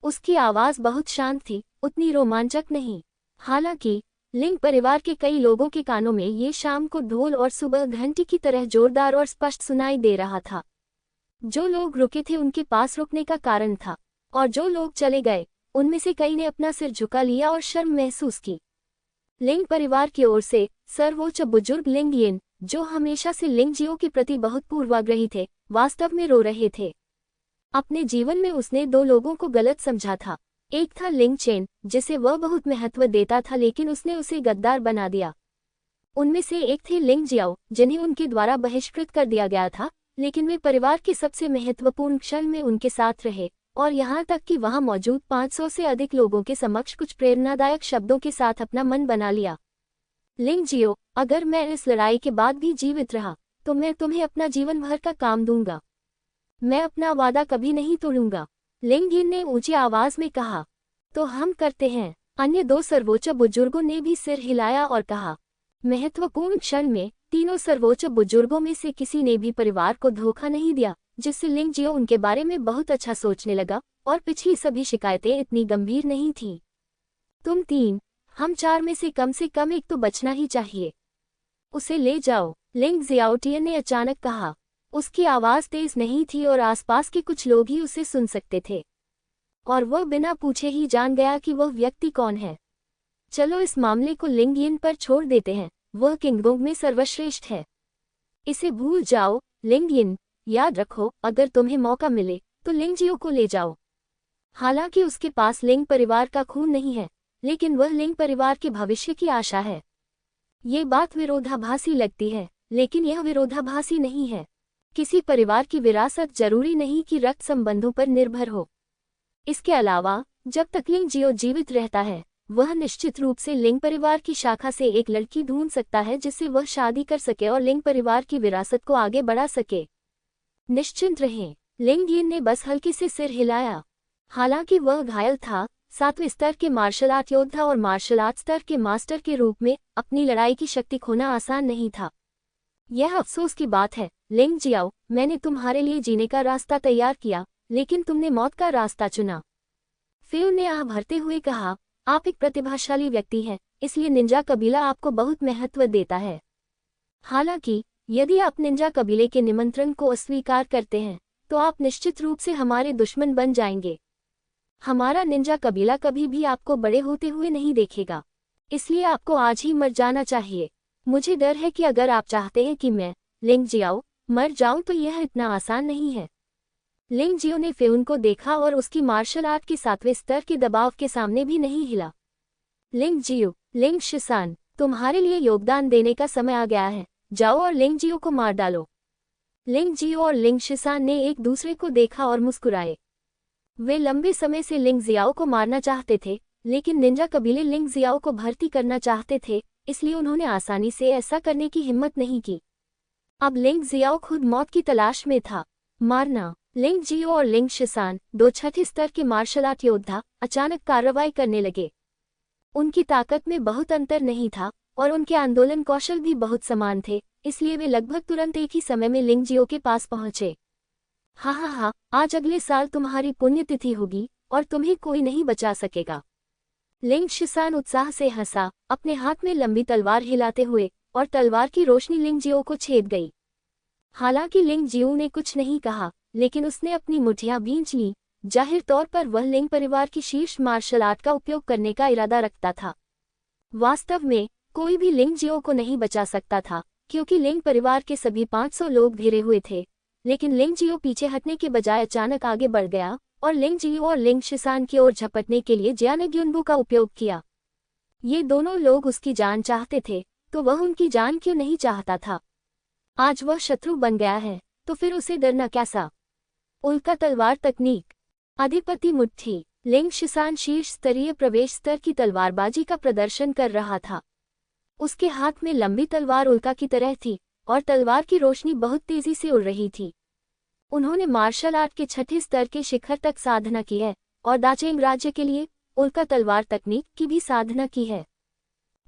उसकी आवाज बहुत शांत थी, उतनी रोमांचक नहीं। हालांकि लिंग परिवार के कई लोगों के कानों में ये शाम को ढोल और सुबह घंटी की तरह जोरदार और स्पष्ट सुनाई दे रहा था। जो लोग रुके थे उनके पास रुकने का कारण था, और जो लोग चले गए उनमें से कई ने अपना सिर झुका लिया और शर्म महसूस की। लिंग परिवार की ओर से सर्वोच्च बुजुर्ग लिंग यिन, जो हमेशा से लिंग जियो के प्रति बहुत पूर्वाग्रही थे, वास्तव में रो रहे थे। अपने जीवन में उसने दो लोगों को गलत समझा था। एक था लिंग चेन, जिसे वह बहुत महत्व देता था, लेकिन उसने उसे गद्दार बना दिया। उनमें से एक थे लिंग जियाओ, जिन्हें उनके द्वारा बहिष्कृत कर दिया गया था, लेकिन वे परिवार के सबसे महत्वपूर्ण क्षण में उनके साथ रहे, और यहाँ तक कि वहां मौजूद 500 से अधिक लोगों के समक्ष कुछ प्रेरणादायक शब्दों के साथ अपना मन बना लिया। लिंग जियो, अगर मैं इस लड़ाई के बाद भी जीवित रहा तो मैं तुम्हें अपना जीवन भर का काम दूंगा। मैं अपना वादा कभी नहीं तोड़ूंगा, लिंग यिन ने ऊंची आवाज में कहा। तो हम करते हैं, अन्य दो सर्वोच्च बुजुर्गों ने भी सिर हिलाया और कहा। महत्वपूर्ण क्षण में तीनों सर्वोच्च बुजुर्गों में से किसी ने भी परिवार को धोखा नहीं दिया, जिससे लिंग जियो उनके बारे में बहुत अच्छा सोचने लगा, और पिछली सभी शिकायतें इतनी गंभीर नहीं थीं। तुम तीन, हम चार में से कम एक तो बचना ही चाहिए। उसे ले जाओ, लिंग जियाओटियन ने अचानक कहा। उसकी आवाज तेज नहीं थी और आसपास के कुछ लोग ही उसे सुन सकते थे, और वह बिना पूछे ही जान गया कि वह व्यक्ति कौन है। चलो इस मामले को लिंग यिन पर छोड़ देते हैं, वह किंगडोम में सर्वश्रेष्ठ है। इसे भूल जाओ, लिंग यिन, याद रखो, अगर तुम्हें मौका मिले तो लिंग जियो को ले जाओ। हालांकि उसके पास लिंग परिवार का खून नहीं है, लेकिन वह लिंग परिवार के भविष्य की आशा है। ये बात विरोधाभासी लगती है, लेकिन यह विरोधाभासी नहीं है। किसी परिवार की विरासत जरूरी नहीं कि रक्त संबंधों पर निर्भर हो। इसके अलावा जब तक लिंग जियो जीवित रहता है, वह निश्चित रूप से लिंग परिवार की शाखा से एक लड़की ढूंढ सकता है जिससे वह शादी कर सके और लिंग परिवार की विरासत को आगे बढ़ा सके। निश्चिंत रहें, लिंग यिन ने बस हल्के से सिर हिलाया। हालांकि वह घायल था, 7वें स्तर के मार्शल आर्ट योद्धा और मार्शल आर्ट स्तर के मास्टर के रूप में अपनी लड़ाई की शक्ति खोना आसान नहीं था। यह अफसोस की बात है, लिंग जियाओ, मैंने तुम्हारे लिए जीने का रास्ता तैयार किया, लेकिन तुमने मौत का रास्ता चुना। फिर ने आह भरते हुए कहा, आप एक प्रतिभाशाली व्यक्ति हैं, इसलिए निंजा कबीला आपको बहुत महत्व देता है। हालांकि यदि आप निंजा कबीले के निमंत्रण को अस्वीकार करते हैं तो आप निश्चित रूप से हमारे दुश्मन बन जाएंगे। हमारा निंजा कबीला कभी भी आपको बड़े होते हुए नहीं देखेगा, इसलिए आपको आज ही मर जाना चाहिए। मुझे डर है कि अगर आप चाहते हैं कि मैं, लिंग जियाओ, मर जाऊं तो यह इतना आसान नहीं है। लिंग जियो ने फेउन को देखा और उसकी मार्शल आर्ट के 7वें स्तर के दबाव के सामने भी नहीं हिला। लिंग जियो, लिंग शिसान, तुम्हारे लिए योगदान देने का समय आ गया है, जाओ और लिंग जियो को मार डालो। लिंग जियो और लिंग शिसान ने एक दूसरे को देखा और मुस्कुराए। वे लंबे समय से लिंग जियाओ को मारना चाहते थे, लेकिन निंजा कबीले लिंग जियाओ को भर्ती करना चाहते थे, इसलिए उन्होंने आसानी से ऐसा करने की हिम्मत नहीं की। अब लिंग जियाओ खुद मौत की तलाश में था। मारना। लिंग जियो और लिंग शिसान, 2 छठे स्तर के मार्शल आर्ट योद्धा, अचानक कार्रवाई करने लगे। उनकी ताकत में बहुत अंतर नहीं था और उनके आंदोलन कौशल भी बहुत समान थे, इसलिए वे लगभग तुरंत एक ही समय में लिंग जियो के पास पहुंचे। हा, आज अगले साल तुम्हारी पुण्यतिथि होगी और तुम्हें कोई नहीं बचा सकेगा। लिंग शिसान उत्साह से हंसा, अपने हाथ में लंबी तलवार हिलाते हुए, और तलवार की रोशनी लिंग जियो को छेद गई। हालांकि लिंग जियो ने कुछ नहीं कहा, लेकिन उसने अपनी मुठियां भींच ली। जाहिर तौर पर वह लिंग परिवार की शीर्ष मार्शल आर्ट का उपयोग करने का इरादा रखता था। वास्तव में कोई भी लिंग जियो को नहीं बचा सकता था, क्योंकि लिंग परिवार के सभी 500 लोग घिरे हुए थे। लेकिन लिंग जियो पीछे हटने के बजाय अचानक आगे बढ़ गया और लिंग जियो और लिंग शिसान की ओर झपटने के लिए जियानग्युनबू का उपयोग किया। ये दोनों लोग उसकी जान चाहते थे, तो वह उनकी जान क्यों नहीं चाहता था? आज वह शत्रु बन गया है, तो फिर उसे डरना कैसा? उल्का तलवार तकनीक। अधिपति मुट्ठी। लिंग शिसान शीर्ष स्तरीय प्रवेश स्तर की तलवारबाजी का प्रदर्शन कर रहा था। उसके हाथ में लंबी तलवार उल्का की तरह थी और तलवार की रोशनी बहुत तेजी से उड़ रही थी। उन्होंने मार्शल आर्ट के छठे स्तर के शिखर तक साधना की है और दाचेंग राज्य के लिए उल्का तलवार तकनीक की भी साधना की है।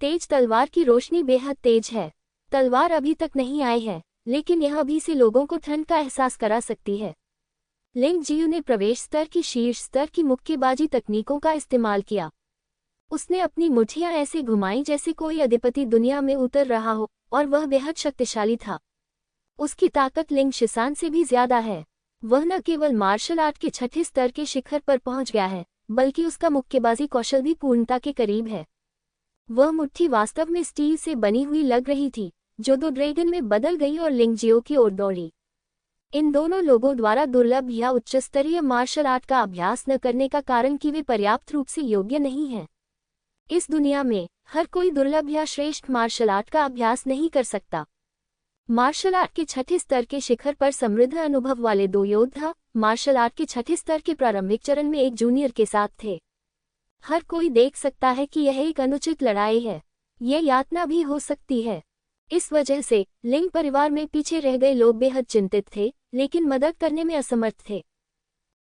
तेज तलवार की रोशनी बेहद तेज है। तलवार अभी तक नहीं आई है, लेकिन यह अभी से लोगों को ठंड का एहसास करा सकती है। लिंग जियू ने प्रवेश स्तर की शीर्ष स्तर की मुक्केबाजी तकनीकों का इस्तेमाल किया। उसने अपनी मुट्ठियां ऐसे घुमाई जैसे कोई अधिपति दुनिया में उतर रहा हो और वह बेहद शक्तिशाली था। उसकी ताकत लिंग शिसान से भी ज्यादा है। वह न केवल मार्शल आर्ट के छठे स्तर के शिखर पर पहुंच गया है, बल्कि उसका मुक्केबाजी कौशल भी पूर्णता के करीब है। वह मुट्ठी वास्तव में स्टील से बनी हुई लग रही थी, जो दो ड्रैगन में बदल गई और लिंग जियो की ओर दौड़ी। इन दोनों लोगों द्वारा दुर्लभ या उच्च स्तरीय मार्शल आर्ट का अभ्यास न करने का कारण कि वे पर्याप्त रूप से योग्य नहीं हैं। इस दुनिया में हर कोई दुर्लभ या श्रेष्ठ मार्शल आर्ट का अभ्यास नहीं कर सकता। मार्शल आर्ट के छठे स्तर के शिखर पर समृद्ध अनुभव वाले दो योद्धा मार्शल आर्ट के छठे स्तर के प्रारंभिक चरण में एक जूनियर के साथ थे। हर कोई देख सकता है कि यह एक अनुचित लड़ाई है। यह यातना भी हो सकती है। इस वजह से लिंग परिवार में पीछे रह गए लोग बेहद चिंतित थे, लेकिन मदद करने में असमर्थ थे।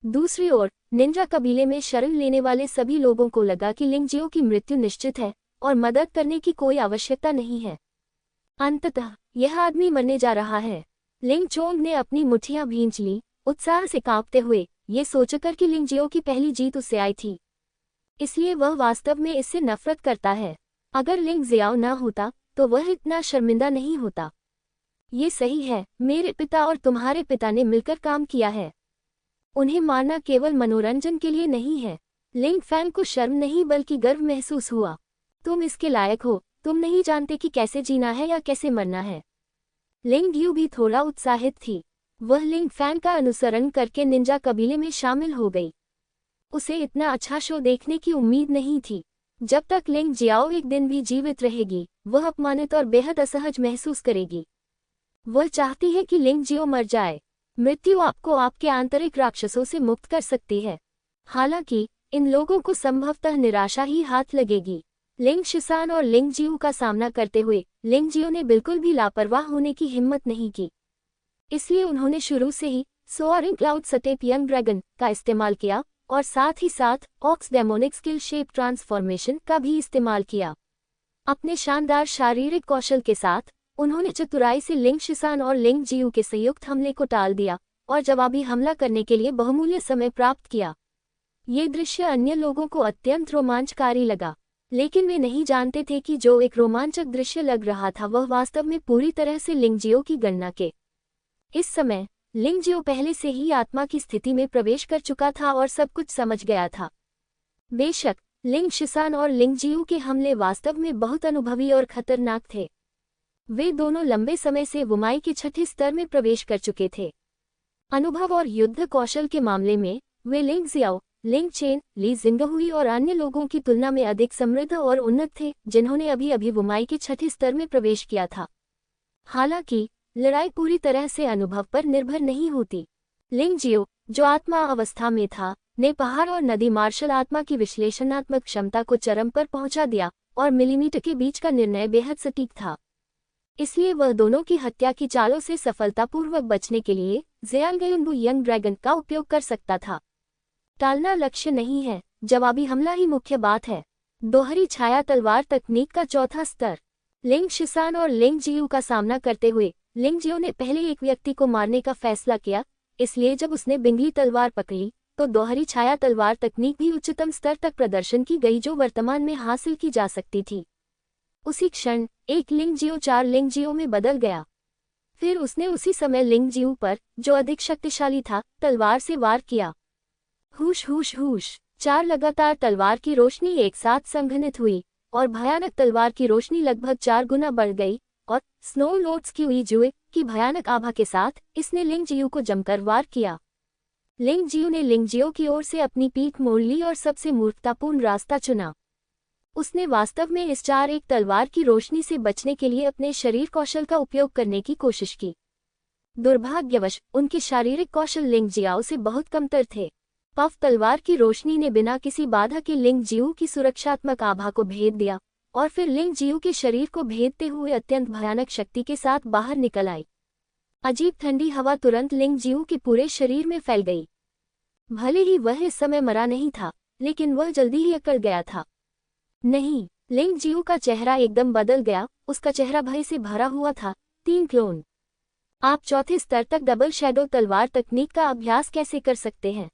दूसरी ओर निंजा कबीले में शरण लेने वाले सभी लोगों को लगा कि लिंग जियो की मृत्यु निश्चित है और मदद करने की कोई आवश्यकता नहीं है। अंततः यह आदमी मरने जा रहा है। लिंग चोंग ने अपनी मुट्ठियां भींच ली, उत्साह से कांपते हुए, ये सोचकर कि लिंग जियो की पहली जीत उससे आई थी, इसलिए वह वास्तव में इससे नफरत करता है। अगर लिंग जियाओ न होता तो वह इतना शर्मिंदा नहीं होता। ये सही है, मेरे पिता और तुम्हारे पिता ने मिलकर काम किया है। उन्हें मारना केवल मनोरंजन के लिए नहीं है। लिंग फैंग को शर्म नहीं बल्कि गर्व महसूस हुआ। तुम इसके लायक हो। तुम नहीं जानते कि कैसे जीना है या कैसे मरना है। लिंग यू भी थोड़ा उत्साहित थी। वह लिंग फैंग का अनुसरण करके निंजा कबीले में शामिल हो गई। उसे इतना अच्छा शो देखने की उम्मीद नहीं थी। जब तक लिंग जियाओ एक दिन भी जीवित रहेगी, वह अपमानित और बेहद असहज महसूस करेगी। वह चाहती है कि लिंग जियो मर जाए। मृत्यु आपको आपके आंतरिक राक्षसों से मुक्त कर सकती है। हालांकि इन लोगों को संभवतः निराशा ही हाथ लगेगी। लिंग शिसान और लिंग जियो का सामना करते हुए लिंग जियो ने बिल्कुल भी लापरवाह होने की हिम्मत नहीं की। इसलिए उन्होंने शुरू से ही soaring cloud step young dragon का इस्तेमाल किया और साथ ही साथ ox demonic skill shape transformation का भी इस्तेमाल किया। अपने शानदार शारीरिक कौशल के साथ उन्होंने चतुराई से लिंग शिसान और लिंग जियो के संयुक्त हमले को टाल दिया और जवाबी हमला करने के लिए बहुमूल्य समय प्राप्त किया। ये दृश्य अन्य लोगों को अत्यंत रोमांचकारी लगा, लेकिन वे नहीं जानते थे कि जो एक रोमांचक दृश्य लग रहा था वह वास्तव में पूरी तरह से लिंग जियो की गणना के। इस समय लिंग जियो पहले से ही आत्मा की स्थिति में प्रवेश कर चुका था और सब कुछ समझ गया था। बेशक लिंग शिसान और लिंग जियो के हमले वास्तव में बहुत अनुभवी और खतरनाक थे। वे दोनों लंबे समय से वुमाई के छठे स्तर में प्रवेश कर चुके थे। अनुभव और युद्ध कौशल के मामले में वे लिंग जियाओ, लिंग चेन, ली जिंगहुई और अन्य लोगों की तुलना में अधिक समृद्ध और उन्नत थे, जिन्होंने अभी अभी वुमाई के छठे स्तर में प्रवेश किया था। हालांकि लड़ाई पूरी तरह से अनुभव पर निर्भर नहीं होती। लिंग जियो, जो आत्मा अवस्था में था, ने पहाड़ और नदी मार्शल आत्मा की विश्लेषणात्मक क्षमता को चरम पर पहुंचा दिया और मिलीमीटर के बीच का निर्णय बेहद सटीक था। इसलिए वह दोनों की हत्या की चालों से सफलतापूर्वक बचने के लिए ज़ियांगयुनबु यंग ड्रैगन का उपयोग कर सकता था। टालना लक्ष्य नहीं है, जवाबी हमला ही मुख्य बात है। दोहरी छाया तलवार तकनीक का चौथा स्तर। लिंग शिसान और लिंग जियो का सामना करते हुए लिंग जियो ने पहले एक व्यक्ति को मारने का फैसला किया, इसलिए जब उसने बिंगली तलवार पकड़ी तो दोहरी छाया तलवार तकनीक भी उच्चतम स्तर तक प्रदर्शन की गई जो वर्तमान में हासिल की जा सकती थी। उसी क्षण एक लिंग जियो 4 लिंग जियो में बदल गया। फिर उसने उसी समय लिंग जियो पर, जो अधिक शक्तिशाली था, तलवार से वार किया। हुश हुश हुश, 4 लगातार तलवार की रोशनी एक साथ संघनित हुई और भयानक तलवार की रोशनी लगभग 4 गुना बढ़ गई और स्नो लोड्स की हुई जुए की भयानक आभा के साथ इसने लिंग जियो को जमकर वार किया। लिंग जियो ने लिंग जियो की ओर से अपनी पीठ मोड़ ली और सबसे मूर्खतापूर्ण रास्ता चुना। उसने वास्तव में इस 4 तलवार की रोशनी से बचने के लिए अपने शरीर कौशल का उपयोग करने की कोशिश की। दुर्भाग्यवश उनके शारीरिक कौशल लिंग जियाओ से बहुत कमतर थे। पफ तलवार की रोशनी ने बिना किसी बाधा के लिंग जियो की सुरक्षात्मक आभा को भेद दिया और फिर लिंग जियू के शरीर को भेदते हुए अत्यंत भयानक शक्ति के साथ बाहर निकल आई। अजीब ठंडी हवा तुरंत लिंग जियू के पूरे शरीर में फैल गई। भले ही वह इस समय मरा नहीं था, लेकिन वह जल्दी ही अकड़ गया था। नहीं, लिंग जियू का चेहरा एकदम बदल गया। उसका चेहरा भय से भरा हुआ था। 3 क्लोन। आप चौथे स्तर तक डबल शैडो तलवार तकनीक का अभ्यास कैसे कर सकते हैं?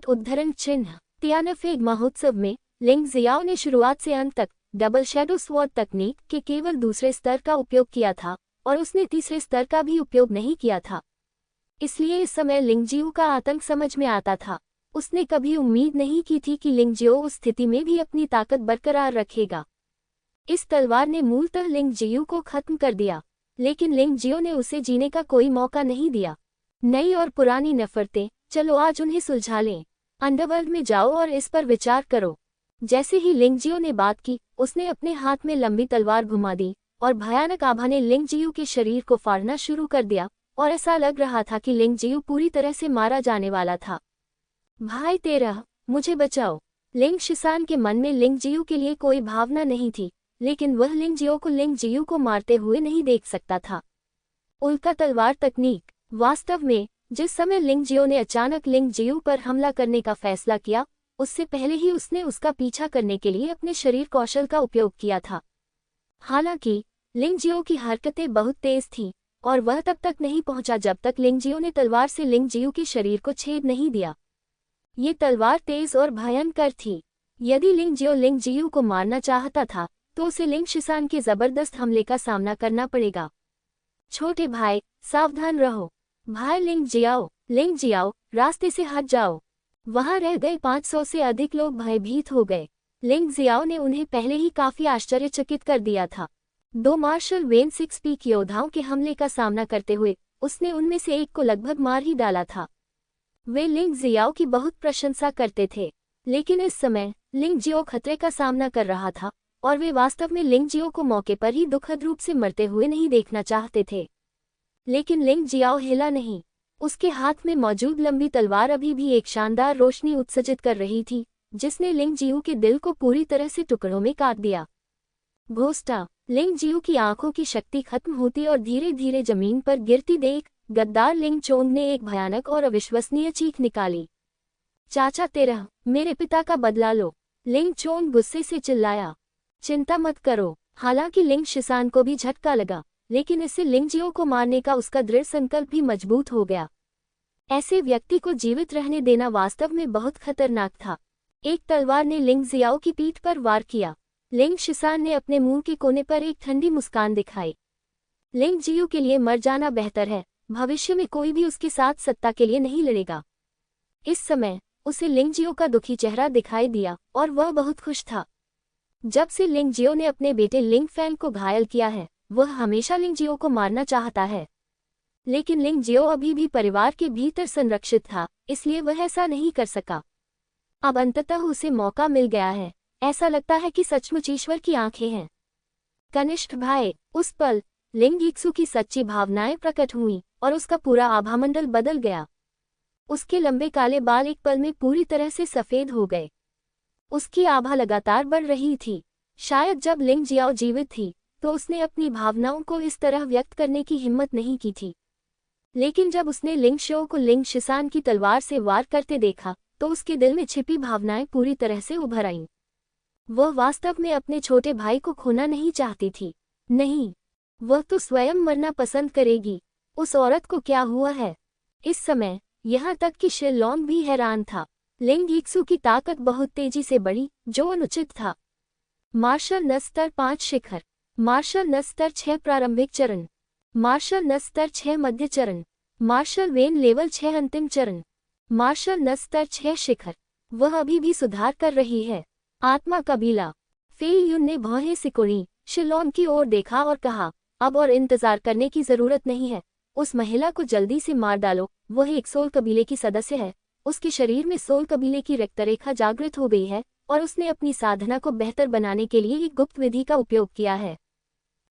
उद्धरण चिन्ह। तियानफेग महोत्सव में लिंग जियाओ ने शुरुआत से अंत तक डबल शैडो स्वॉर्ड तकनीक के केवल दूसरे स्तर का उपयोग किया था और उसने तीसरे स्तर का भी उपयोग नहीं किया था। इसलिए इस समय लिंग जियू का आतंक समझ में आता था। उसने कभी उम्मीद नहीं की थी कि लिंग जियू उस स्थिति में भी अपनी ताकत बरकरार रखेगा। इस तलवार ने मूलतः लिंग जियू को खत्म कर दिया, लेकिन लिंग जियू ने उसे जीने का कोई मौका नहीं दिया। नई और पुरानी नफरतें, चलो आज उन्हें सुलझा लें। अंडरवर्ल्ड में जाओ और इस पर विचार करो। जैसे ही लिंग जियू ने बात की, उसने अपने हाथ में लंबी तलवार घुमा दी और भयानक आभा ने लिंग जियू के शरीर को फाड़ना शुरू कर दिया और ऐसा लग रहा था कि लिंग जियू पूरी तरह से मारा जाने वाला था। भाई तेरह, मुझे बचाओ। लिंग शिसान के मन में लिंग जियू के लिए कोई भावना नहीं थी, लेकिन वह लिंग जियू को मारते हुए नहीं देख सकता था। उल्का तलवार तकनीक। वास्तव में जिस समय लिंग जियू ने अचानक लिंग जियू पर हमला करने का फैसला किया, उससे पहले ही उसने उसका पीछा करने के लिए अपने शरीर कौशल का उपयोग किया था। हालांकि लिंग जियू की हरकतें बहुत तेज थीं और वह तब तक नहीं पहुंचा जब तक लिंग जियू ने तलवार से लिंग जियू के शरीर को छेद नहीं दिया। ये तलवार तेज और भयंकर थी। यदि लिंग जियू को मारना चाहता था तो उसे लिंग शिसान के जबरदस्त हमले का सामना करना पड़ेगा। छोटे भाई, सावधान रहो। भाई लिंग जियाओ, रास्ते से हट जाओ। वहां रह गए 500 से अधिक लोग भयभीत हो गए। लिंग जियाओ ने उन्हें पहले ही काफी आश्चर्यचकित कर दिया था। 2 मार्शल वेन 6 पीक योद्धाओं के हमले का सामना करते हुए उसने उनमें से एक को लगभग मार ही डाला था। वे लिंग जियाओ की बहुत प्रशंसा करते थे, लेकिन इस समय लिंग जियाओ खतरे का सामना कर रहा था और वे वास्तव में लिंग जियाओ को मौके पर ही दुखद रूप से मरते हुए नहीं देखना चाहते थे। लेकिन लिंग जियाओ हिला नहीं। उसके हाथ में मौजूद लंबी तलवार अभी भी एक शानदार रोशनी उत्सर्जित कर रही थी, जिसने लिंग जियू के दिल को पूरी तरह से टुकड़ों में काट दिया। घोस्टा। लिंग जियू की आंखों की शक्ति खत्म होती और धीरे धीरे जमीन पर गिरती देख गद्दार लिंग चोंग ने एक भयानक और अविश्वसनीय चीख निकाली। चाचा तेरह, मेरे पिता का बदला लो। लिंग चोंग गुस्से से चिल्लाया। चिंता मत करो। हालांकि लिंग शिसान को भी झटका लगा, लेकिन इससे लिंग जियू को मारने का उसका दृढ़ संकल्प भी मजबूत हो गया। ऐसे व्यक्ति को जीवित रहने देना वास्तव में बहुत खतरनाक था। एक तलवार ने लिंग जियाओ की पीठ पर वार किया। लिंग शिसान ने अपने मुंह के कोने पर एक ठंडी मुस्कान दिखाई। लिंग जियू के लिए मर जाना बेहतर है। भविष्य में कोई भी उसके साथ सत्ता के लिए नहीं लड़ेगा। इस समय उसे लिंग जियू का दुखी चेहरा दिखाई दिया और वह बहुत खुश था। जब से लिंग जियू ने अपने बेटे लिंग फैंग को घायल किया है, वह हमेशा लिंग जियू को मारना चाहता है। लेकिन लिंग जियू अभी भी परिवार के भीतर संरक्षित था, इसलिए वह ऐसा नहीं कर सका। अब अंततः उसे मौका मिल गया है। ऐसा लगता है कि सचमुच ईश्वर की आंखें हैं। कनिष्ठ भाई। उस पल लिंग यीक्सु की सच्ची भावनाएं प्रकट हुईं और उसका पूरा आभामंडल बदल गया। उसके लंबे काले बाल एक पल में पूरी तरह से सफेद हो गए। उसकी आभा लगातार बढ़ रही थी। शायद जब लिंग जियाओ जीवित थी तो उसने अपनी भावनाओं को इस तरह व्यक्त करने की हिम्मत नहीं की थी। लेकिन जब उसने लिंग शिओ को लिंग शिसान की तलवार से वार करते देखा तो उसके दिल में छिपी भावनाएं पूरी तरह से उभर आईं। वह वास्तव में अपने छोटे भाई को खोना नहीं चाहती थी। नहीं, वह तो स्वयं मरना पसंद करेगी। उस औरत को क्या हुआ है? इस समय यहाँ तक कि शिलोंग भी हैरान था। लिंग यीक्सु की ताकत बहुत तेजी से बढ़ी, जो अनुचित था। मार्शल न स्तर 5 शिखर। मार्शल न स्तर 6 प्रारंभिक चरण। मार्शल न स्तर 6 मध्य चरण। मार्शल वेन लेवल 6 अंतिम चरण। मार्शल न स्तर 6 शिखर। वह अभी भी सुधार कर रही है। आत्मा कबीला। फेई युन ने भौहें सिकुड़ी, शिलोंग की ओर देखा और कहा, अब और इंतजार करने की जरूरत नहीं है। उस महिला को जल्दी से मार डालो। वह एक सोल कबीले की सदस्य है। उसके शरीर में सोल कबीले की रक्तरेखा जागृत हो गई है और उसने अपनी साधना को बेहतर बनाने के लिए एक गुप्त विधि का उपयोग किया है।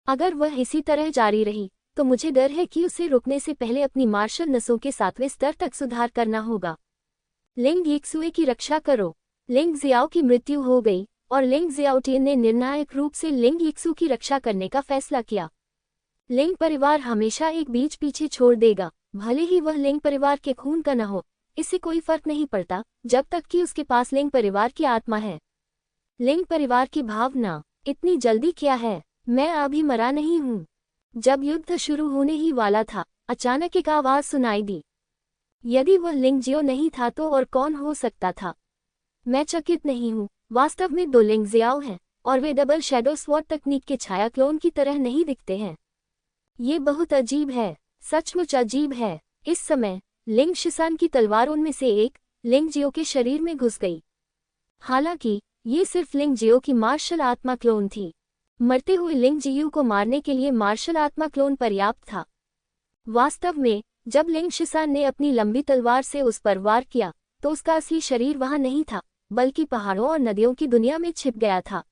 अगर वह इसी तरह जारी रही तो मुझे डर है कि उसे रुकने से पहले अपनी मार्शल नसों के 7वें स्तर तक सुधार करना होगा। लिंग यीक्सुए की रक्षा करो। लिंग जियाओ की मृत्यु हो गई और लिंग जियाओटिन ने निर्णायक रूप से लिंग यिक्सू की रक्षा करने का फैसला किया। लिंग परिवार हमेशा एक बीज पीछे छोड़ देगा, भले ही वह लिंग परिवार के खून का न हो, इससे कोई फर्क नहीं पड़ता जब तक कि उसके पास लिंग परिवार की आत्मा है। लिंग परिवार की भावना, इतनी जल्दी क्या है, मैं अभी मरा नहीं हूँ। जब युद्ध शुरू होने ही वाला था, अचानक एक आवाज सुनाई दी। यदि वह लिंग जियो नहीं था तो और कौन हो सकता था? मैं चकित नहीं हूँ। वास्तव में 2 लिंग जियाओ हैं और वे डबल शैडो स्वॉर्ड तकनीक के छाया क्लोन की तरह नहीं दिखते हैं। ये बहुत अजीब है, सचमुच अजीब है। इस समय लिंग शिसान की तलवार उनमें से एक लिंग जियो के शरीर में घुस गई। हालांकि ये सिर्फ लिंग जियो की मार्शल आत्मा क्लोन थी। मरते हुए लिंग जियो को मारने के लिए मार्शल आत्मा क्लोन पर्याप्त था। वास्तव में जब लिंग शिसान ने अपनी लंबी तलवार से उस पर वार किया तो उसका असली शरीर वहां नहीं था, बल्कि पहाड़ों और नदियों की दुनिया में छिप गया था।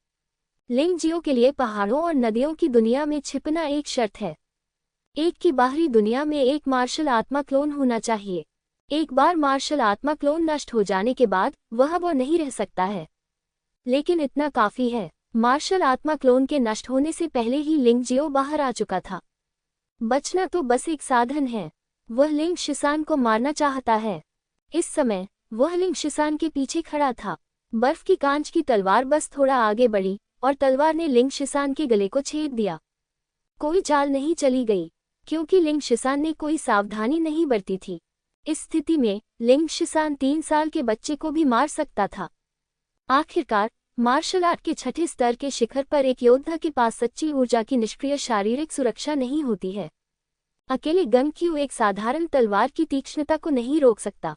लिंग जियो के लिए पहाड़ों और नदियों की दुनिया में छिपना एक शर्त है। एक की बाहरी दुनिया में एक मार्शल आत्मा क्लोन होना चाहिए। एक बार मार्शल आत्मा क्लोन नष्ट हो जाने के बाद वह वो नहीं रह सकता है। लेकिन इतना काफी है, मार्शल आत्मा क्लोन के नष्ट होने से पहले ही लिंग जियो बाहर आ चुका था। बचना तो बस एक साधन है। वह लिंग शिसान को मारना चाहता है। इस समय वह लिंग शिसान के पीछे खड़ा था। बर्फ की कांच की तलवार बस थोड़ा आगे बढ़ी और तलवार ने लिंग शिसान के गले को छेद दिया। कोई चाल नहीं चली गई, क्योंकि लिंग शिसान ने कोई सावधानी नहीं बरती थी। इस स्थिति में लिंग शिसान 3 साल के बच्चे को भी मार सकता था। आखिरकार मार्शल आर्ट के 6ठे स्तर के शिखर पर एक योद्धा के पास सच्ची ऊर्जा की निष्क्रिय शारीरिक सुरक्षा नहीं होती है। अकेले गन क्यू एक साधारण तलवार की तीक्ष्णता को नहीं रोक सकता।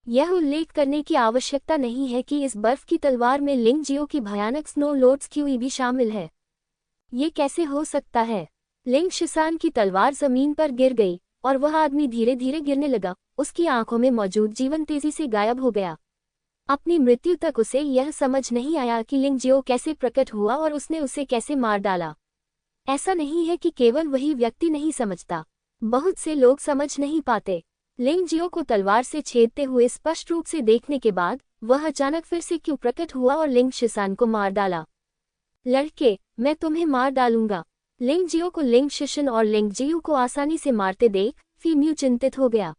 यह उल्लेख करने की आवश्यकता नहीं है कि इस बर्फ की तलवार में लिंग जियो की भयानक स्नो लॉर्ड्स क्यूई भी शामिल है। ये कैसे हो सकता है? लिंग शिसान की तलवार जमीन पर गिर गई और वह आदमी धीरे धीरे गिरने लगा। उसकी आंखों में मौजूद जीवन तेजी से गायब हो गया। अपनी मृत्यु तक उसे यह समझ नहीं आया कि लिंग जियो कैसे प्रकट हुआ और उसने उसे कैसे मार डाला। ऐसा नहीं है कि केवल वही व्यक्ति नहीं समझता, बहुत से लोग समझ नहीं पाते। लिंग जियो को तलवार से छेदते हुए स्पष्ट रूप से देखने के बाद वह अचानक फिर से क्यों प्रकट हुआ और लिंग शिसान को मार डाला। लड़के, मैं तुम्हें मार डालूंगा। लिंग जियो को लिंग शिशन और लिंग जियो को आसानी से मारते देख फीम्यू चिंतित हो गया।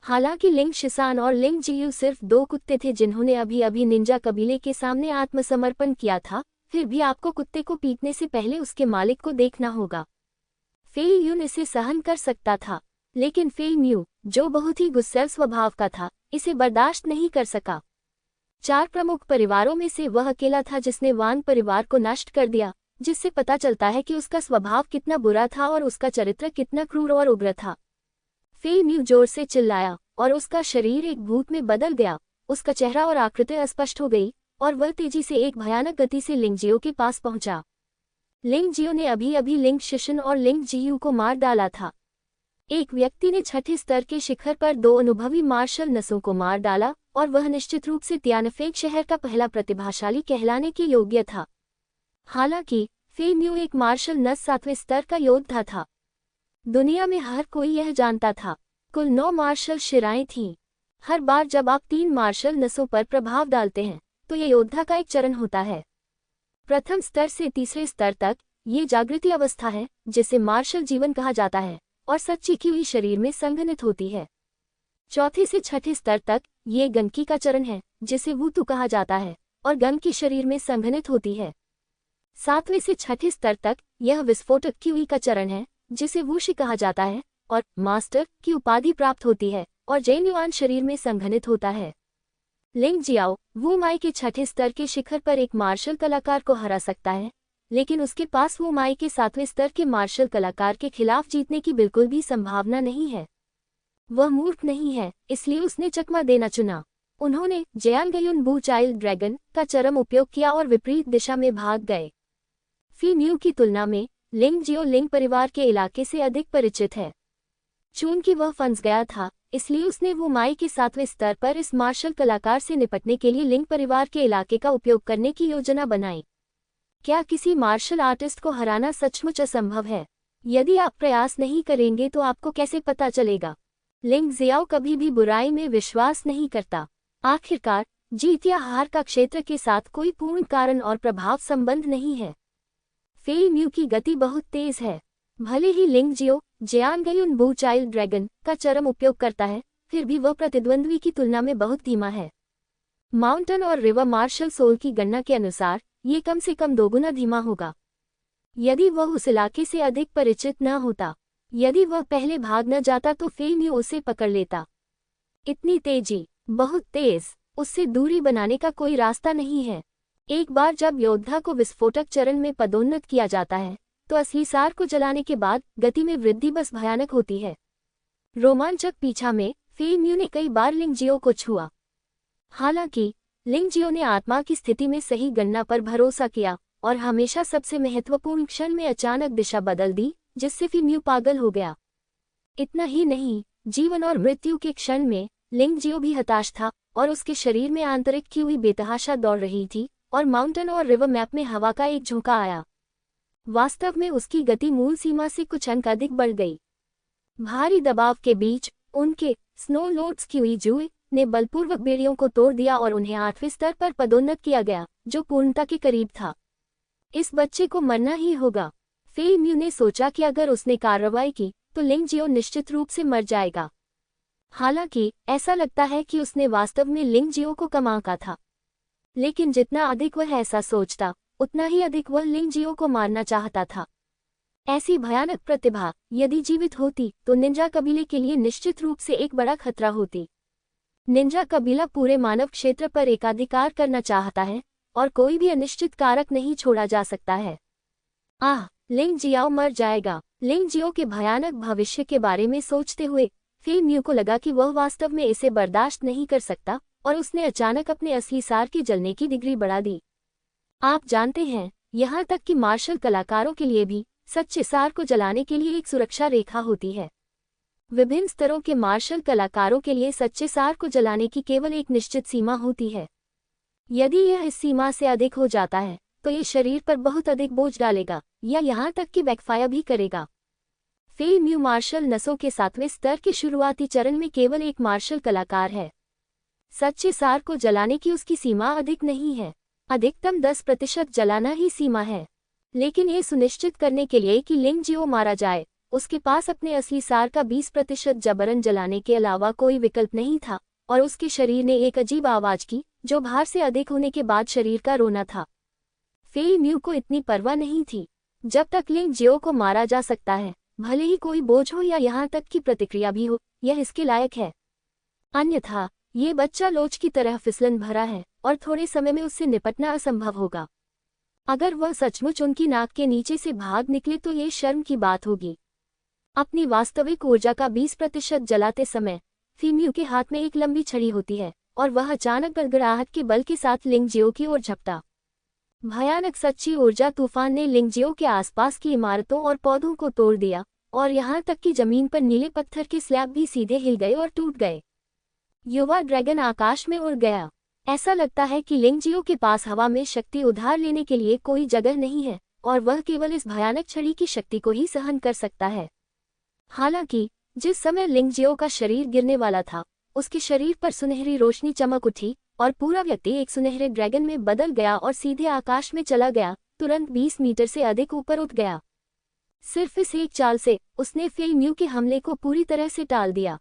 हालांकि लिंग शिसान और लिंग जियो सिर्फ 2 कुत्ते थे जिन्होंने अभी अभी निंजा कबीले के सामने आत्मसमर्पण किया था, फिर भी आपको कुत्ते को पीटने से पहले उसके मालिक को देखना होगा। फेई यून इसे सहन कर सकता था, लेकिन फेई म्यू, जो बहुत ही गुस्सैल स्वभाव का था, इसे बर्दाश्त नहीं कर सका। 4 प्रमुख परिवारों में से वह अकेला था जिसने वांग परिवार को नष्ट कर दिया, जिससे पता चलता है कि उसका स्वभाव कितना बुरा था और उसका चरित्र कितना क्रूर और उग्र था। फेई म्यू जोर से चिल्लाया और उसका शरीर एक भूत में बदल गया। उसका चेहरा और आकृति अस्पष्ट हो गई और वह तेजी से एक भयानक गति से लिंग जियो के पास पहुंचा। लिंग जियो ने अभी अभी लिंग शिशन और लिंग जियू को मार डाला था। एक व्यक्ति ने 6ठे स्तर के शिखर पर 2 अनुभवी मार्शल नसों को मार डाला और वह निश्चित रूप से तियानफेक शहर का पहला प्रतिभाशाली कहलाने के योग्य था। हालांकि फेई म्यू एक मार्शल नस 7वें स्तर का योद्धा था। दुनिया में हर कोई यह जानता था। कुल 9 मार्शल शिराएं थीं। हर बार जब आप 3 मार्शल नसों पर प्रभाव डालते हैं तो यह योद्धा का एक चरण होता है। प्रथम स्तर से तीसरे स्तर तक ये जागृति अवस्था है जिसे मार्शल जीवन कहा जाता है और सच्ची क्यूई शरीर में संघनित होती है। चौथे से 6ठे स्तर तक ये गनकी का चरण है जिसे वूतू कहा जाता है और गन की शरीर में संघनित होती है। 7वें से 6ठे स्तर तक यह विस्फोटक क्यूई का चरण है जिसे वूशी कहा जाता है और मास्टर की उपाधि प्राप्त होती है और जेन्युआन शरीर में संघनित होता है। लिंग जियाओ वू माई के 6ठे स्तर के शिखर पर एक मार्शल कलाकार को हरा सकता है, लेकिन उसके पास वू माई के 7वें स्तर के मार्शल कलाकार के खिलाफ जीतने की बिल्कुल भी संभावना नहीं है। वह मूर्ख नहीं है, इसलिए उसने चकमा देना चुना। उन्होंने जयांगयुन बू चाइल्ड ड्रैगन का चरम उपयोग किया और विपरीत दिशा में भाग गए। फी म्यू की तुलना में लिंग जियो लिंग परिवार के इलाके से अधिक परिचित है। चूंकि वह फंस गया था, इसलिए उसने वो माई के 7वें स्तर पर इस मार्शल कलाकार से निपटने के लिए लिंग परिवार के इलाके का उपयोग करने की योजना बनाई। क्या किसी मार्शल आर्टिस्ट को हराना सचमुच असंभव है? यदि आप प्रयास नहीं करेंगे तो आपको कैसे पता चलेगा? लिंग जियाओ कभी भी बुराई में विश्वास नहीं करता। आखिरकार जीत या हार का क्षेत्र के साथ कोई पूर्ण कारण और प्रभाव संबंध नहीं है। फेई म्यू की गति बहुत तेज है। भले ही लिंग जियो जियांगयुन बू चाइल्ड ड्रैगन का चरम उपयोग करता है, फिर भी वह प्रतिद्वंद्वी की तुलना में बहुत धीमा है। माउंटेन और रिवर मार्शल सोल की गणना के अनुसार ये कम से कम दोगुना धीमा होगा। यदि वह उस इलाके से अधिक परिचित न होता, यदि वह पहले भाग न जाता तो फेई म्यू उसे पकड़ लेता। इतनी तेजी, बहुत तेज, उससे दूरी बनाने का कोई रास्ता नहीं है। एक बार जब योद्धा को विस्फोटक चरण में पदोन्नत किया जाता है तो असली सार को जलाने के बाद गति में वृद्धि बस भयानक होती है। रोमांचक पीछा में फेई म्यू ने कई बार लिंग जियो को छुआ। हालांकि लिंग जियो ने आत्मा की स्थिति में सही गणना पर भरोसा किया और हमेशा सबसे महत्वपूर्ण क्षण में अचानक दिशा बदल दी, जिससे फेई म्यू पागल हो गया। इतना ही नहीं, जीवन और मृत्यु के क्षण में लिंग जियो भी हताश था और उसके शरीर में आंतरिक की हुई बेतहाशा दौड़ रही थी और माउंटेन और रिवर मैप में हवा का एक झोंका आया। वास्तव में उसकी गति मूल सीमा से कुछ अंक अधिक बढ़ गई। भारी दबाव के बीच उनके स्नो लोड्स क्यूईजुई ने बलपूर्वक बेड़ियों को तोड़ दिया और उन्हें 8वें स्तर पर पदोन्नत किया गया, जो पूर्णता के करीब था। इस बच्चे को मरना ही होगा। फेई म्यू ने सोचा कि अगर उसने कार्रवाई की तो लिंग जियो निश्चित रूप से मर जाएगा। हालांकि ऐसा लगता है कि उसने वास्तव में लिंग जियो को कम आंका था, लेकिन जितना अधिक वह ऐसा सोचता उतना ही अधिक वह लिंग जियो को मारना चाहता था। ऐसी भयानक प्रतिभा यदि जीवित होती तो निंजा कबीले के लिए निश्चित रूप से एक बड़ा खतरा होती। निंजा कबीला पूरे मानव क्षेत्र पर एकाधिकार करना चाहता है और कोई भी अनिश्चित कारक नहीं छोड़ा जा सकता है। लिंग जियाओ मर जाएगा। लिंग जियो के भयानक भविष्य के बारे में सोचते हुए फेई म्यू को लगा कि वह वास्तव में इसे बर्दाश्त नहीं कर सकता और उसने अचानक अपने असली सार के जलने की डिग्री बढ़ा दी। आप जानते हैं, यहाँ तक कि मार्शल कलाकारों के लिए भी सच्चे सार को जलाने के लिए एक सुरक्षा रेखा होती है। विभिन्न स्तरों के मार्शल कलाकारों के लिए सच्चे सार को जलाने की केवल एक निश्चित सीमा होती है। यदि यह इस सीमा से अधिक हो जाता है तो ये शरीर पर बहुत अधिक बोझ डालेगा या यहाँ तक कि बैकफायर भी करेगा। फेई म्यू मार्शल नसों के 7वें स्तर के शुरुआती चरण में केवल एक मार्शल कलाकार है। सच्चे सार को जलाने की उसकी सीमा अधिक नहीं है, अधिकतम 10% जलाना ही सीमा है। लेकिन ये सुनिश्चित करने के लिए कि लिंग जियो मारा जाए, उसके पास अपने असली सार का 20% जबरन जलाने के अलावा कोई विकल्प नहीं था और उसके शरीर ने एक अजीब आवाज की जो भार से अधिक होने के बाद शरीर का रोना था। फेई म्यू को इतनी परवाह नहीं थी। जब तक लिंग जियो को मारा जा सकता है, भले ही कोई बोझ हो या यहाँ तक की प्रतिक्रिया भी हो, यह इसके लायक है। अन्यथा ये बच्चा लोच की तरह फिसलन भरा है और थोड़े समय में उससे निपटना असंभव होगा। अगर वह सचमुच उनकी नाक के नीचे से भाग निकले तो ये शर्म की बात होगी। अपनी वास्तविक ऊर्जा का 20% जलाते समय फेई म्यू के हाथ में एक लंबी छड़ी होती है और वह अचानक गड़गड़ाहट के बल के साथ लिंग जियो की ओर झपटा। भयानक सच्ची ऊर्जा तूफान ने लिंग जियो के आसपास की इमारतों और पौधों को तोड़ दिया और यहाँ तक कि जमीन पर नीले पत्थर के स्लैब भी सीधे हिल गए और टूट गए। युवा ड्रैगन आकाश में उड़ गया। ऐसा लगता है कि लिंग जियो के पास हवा में शक्ति उधार लेने के लिए कोई जगह नहीं है और वह केवल इस भयानक छड़ी की शक्ति को ही सहन कर सकता है। हालांकि जिस समय लिंग जियो का शरीर गिरने वाला था, उसके शरीर पर सुनहरी रोशनी चमक उठी और पूरा व्यक्ति एक सुनहरे ड्रैगन में बदल गया और सीधे आकाश में चला गया, तुरंत 20 मीटर से अधिक ऊपर उठ गया। सिर्फ इस एक चाल से उसने फेई म्यू के हमले को पूरी तरह से टाल दिया।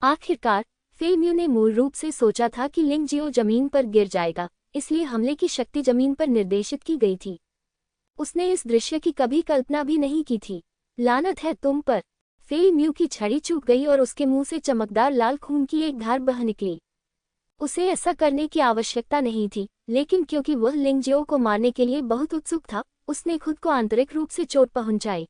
आखिरकार फेई म्यू ने मूल रूप से सोचा था कि लिंग जियो जमीन पर गिर जाएगा, इसलिए हमले की शक्ति जमीन पर निर्देशित की गई थी। उसने इस दृश्य की कभी कल्पना भी नहीं की थी। लानत है तुम पर। फेई म्यू की छड़ी चूक गई और उसके मुंह से चमकदार लाल खून की एक धार बह निकली। उसे ऐसा करने की आवश्यकता नहीं थी, लेकिन क्योंकि वह लिंग जियो को मारने के लिए बहुत उत्सुक था, उसने खुद को आंतरिक रूप से चोट पहुंचाई।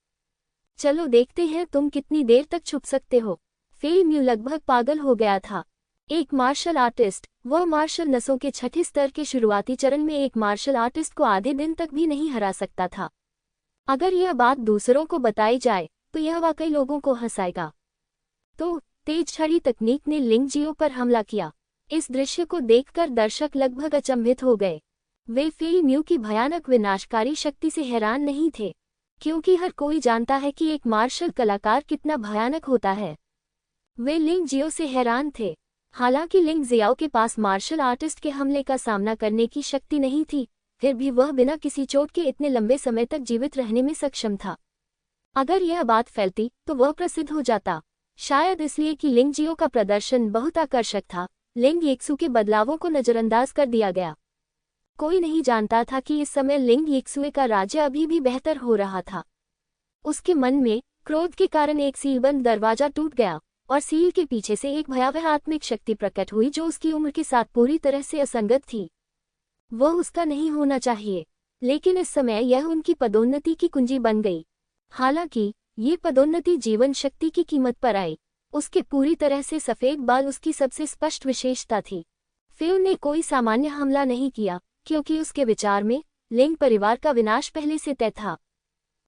चलो देखते हैं तुम कितनी देर तक छुप सकते हो। फेई म्यू लगभग पागल हो गया था। एक मार्शल आर्टिस्ट, वह मार्शल नसों के 6ठे स्तर के शुरुआती चरण में एक मार्शल आर्टिस्ट को आधे दिन तक भी नहीं हरा सकता था। अगर यह बात दूसरों को बताई जाए तो यह वाकई लोगों को हंसाएगा। तो तेज छड़ी तकनीक ने लिंग जियो पर हमला किया। इस दृश्य को देखकर दर्शक लगभग अचंभित हो गए। वे फेई म्यू की भयानक विनाशकारी शक्ति से हैरान नहीं थे, क्योंकि हर कोई जानता है कि एक मार्शल कलाकार कितना भयानक होता है। वे लिंग जियो से हैरान थे। हालांकि लिंग जियाओ के पास मार्शल आर्टिस्ट के हमले का सामना करने की शक्ति नहीं थी, फिर भी वह बिना किसी चोट के इतने लंबे समय तक जीवित रहने में सक्षम था। अगर यह बात फैलती तो वह प्रसिद्ध हो जाता, शायद इसलिए कि लिंग जियो का प्रदर्शन बहुत आकर्षक था। लिंग यीक्सु के बदलावों को नजरअंदाज कर दिया गया। कोई नहीं जानता था कि इस समय लिंग यीक्सुए का राज्य अभी भी बेहतर हो रहा था। उसके मन में क्रोध के कारण एक सीलबंद दरवाजा टूट गया और सील के पीछे से एक भयावह आत्मिक शक्ति प्रकट हुई जो उसकी उम्र के साथ पूरी तरह से असंगत थी। वह उसका नहीं होना चाहिए, लेकिन इस समय यह उनकी पदोन्नति की कुंजी बन गई। हालांकि ये पदोन्नति जीवन शक्ति की कीमत पर आई। उसके पूरी तरह से सफेद बाल उसकी सबसे स्पष्ट विशेषता थी। फिर ने कोई सामान्य हमला नहीं किया, क्योंकि उसके विचार में लिंग परिवार का विनाश पहले से तय था।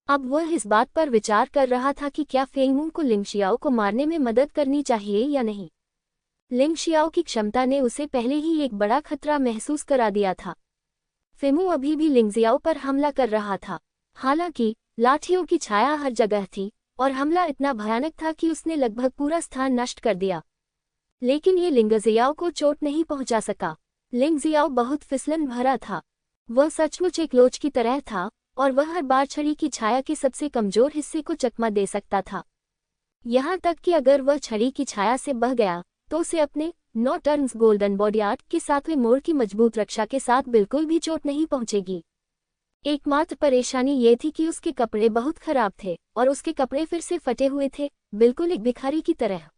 अब वह इस बात पर विचार कर रहा था कि क्या फेंगमू को लिंग शियाओ को मारने में मदद करनी चाहिए या नहीं। लिंग शियाओ की क्षमता ने उसे पहले ही एक बड़ा खतरा महसूस करा दिया था। फेमू अभी भी लिंग जियाओ पर हमला कर रहा था। हालांकि लाठियों की छाया हर जगह थी और हमला इतना भयानक था कि उसने लगभग पूरा स्थान नष्ट कर दिया। लेकिन ये लिंग जियाओ को चोट नहीं पहुंचा सका। लिंग जियाओ बहुत फिसलन भरा था। वह सचमुच एक लोच की तरह था और वह हर बार छड़ी की छाया के सबसे कमजोर हिस्से को चकमा दे सकता था। यहाँ तक कि अगर वह छड़ी की छाया से बह गया तो उसे अपने 9 टर्न्स गोल्डन बॉडी आर्ट के 7वें मोड़ की मजबूत रक्षा के साथ बिल्कुल भी चोट नहीं पहुंचेगी। एकमात्र परेशानी ये थी कि उसके कपड़े बहुत खराब थे और उसके कपड़े फिर से फटे हुए थे, बिल्कुल एक भिखारी की तरह।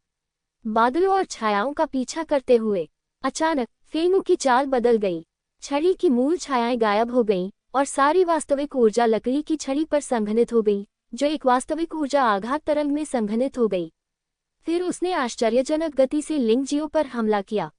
बादलों और छायाओं का पीछा करते हुए अचानक फेंगू की चाल बदल गई। छड़ी की मूल छायाएं गायब हो गईं और सारी वास्तविक ऊर्जा लकड़ी की छड़ी पर संघनित हो गई, जो एक वास्तविक ऊर्जा आघात तरंग में संघनित हो गई। फिर उसने आश्चर्यजनक गति से लिंग जियो पर हमला किया।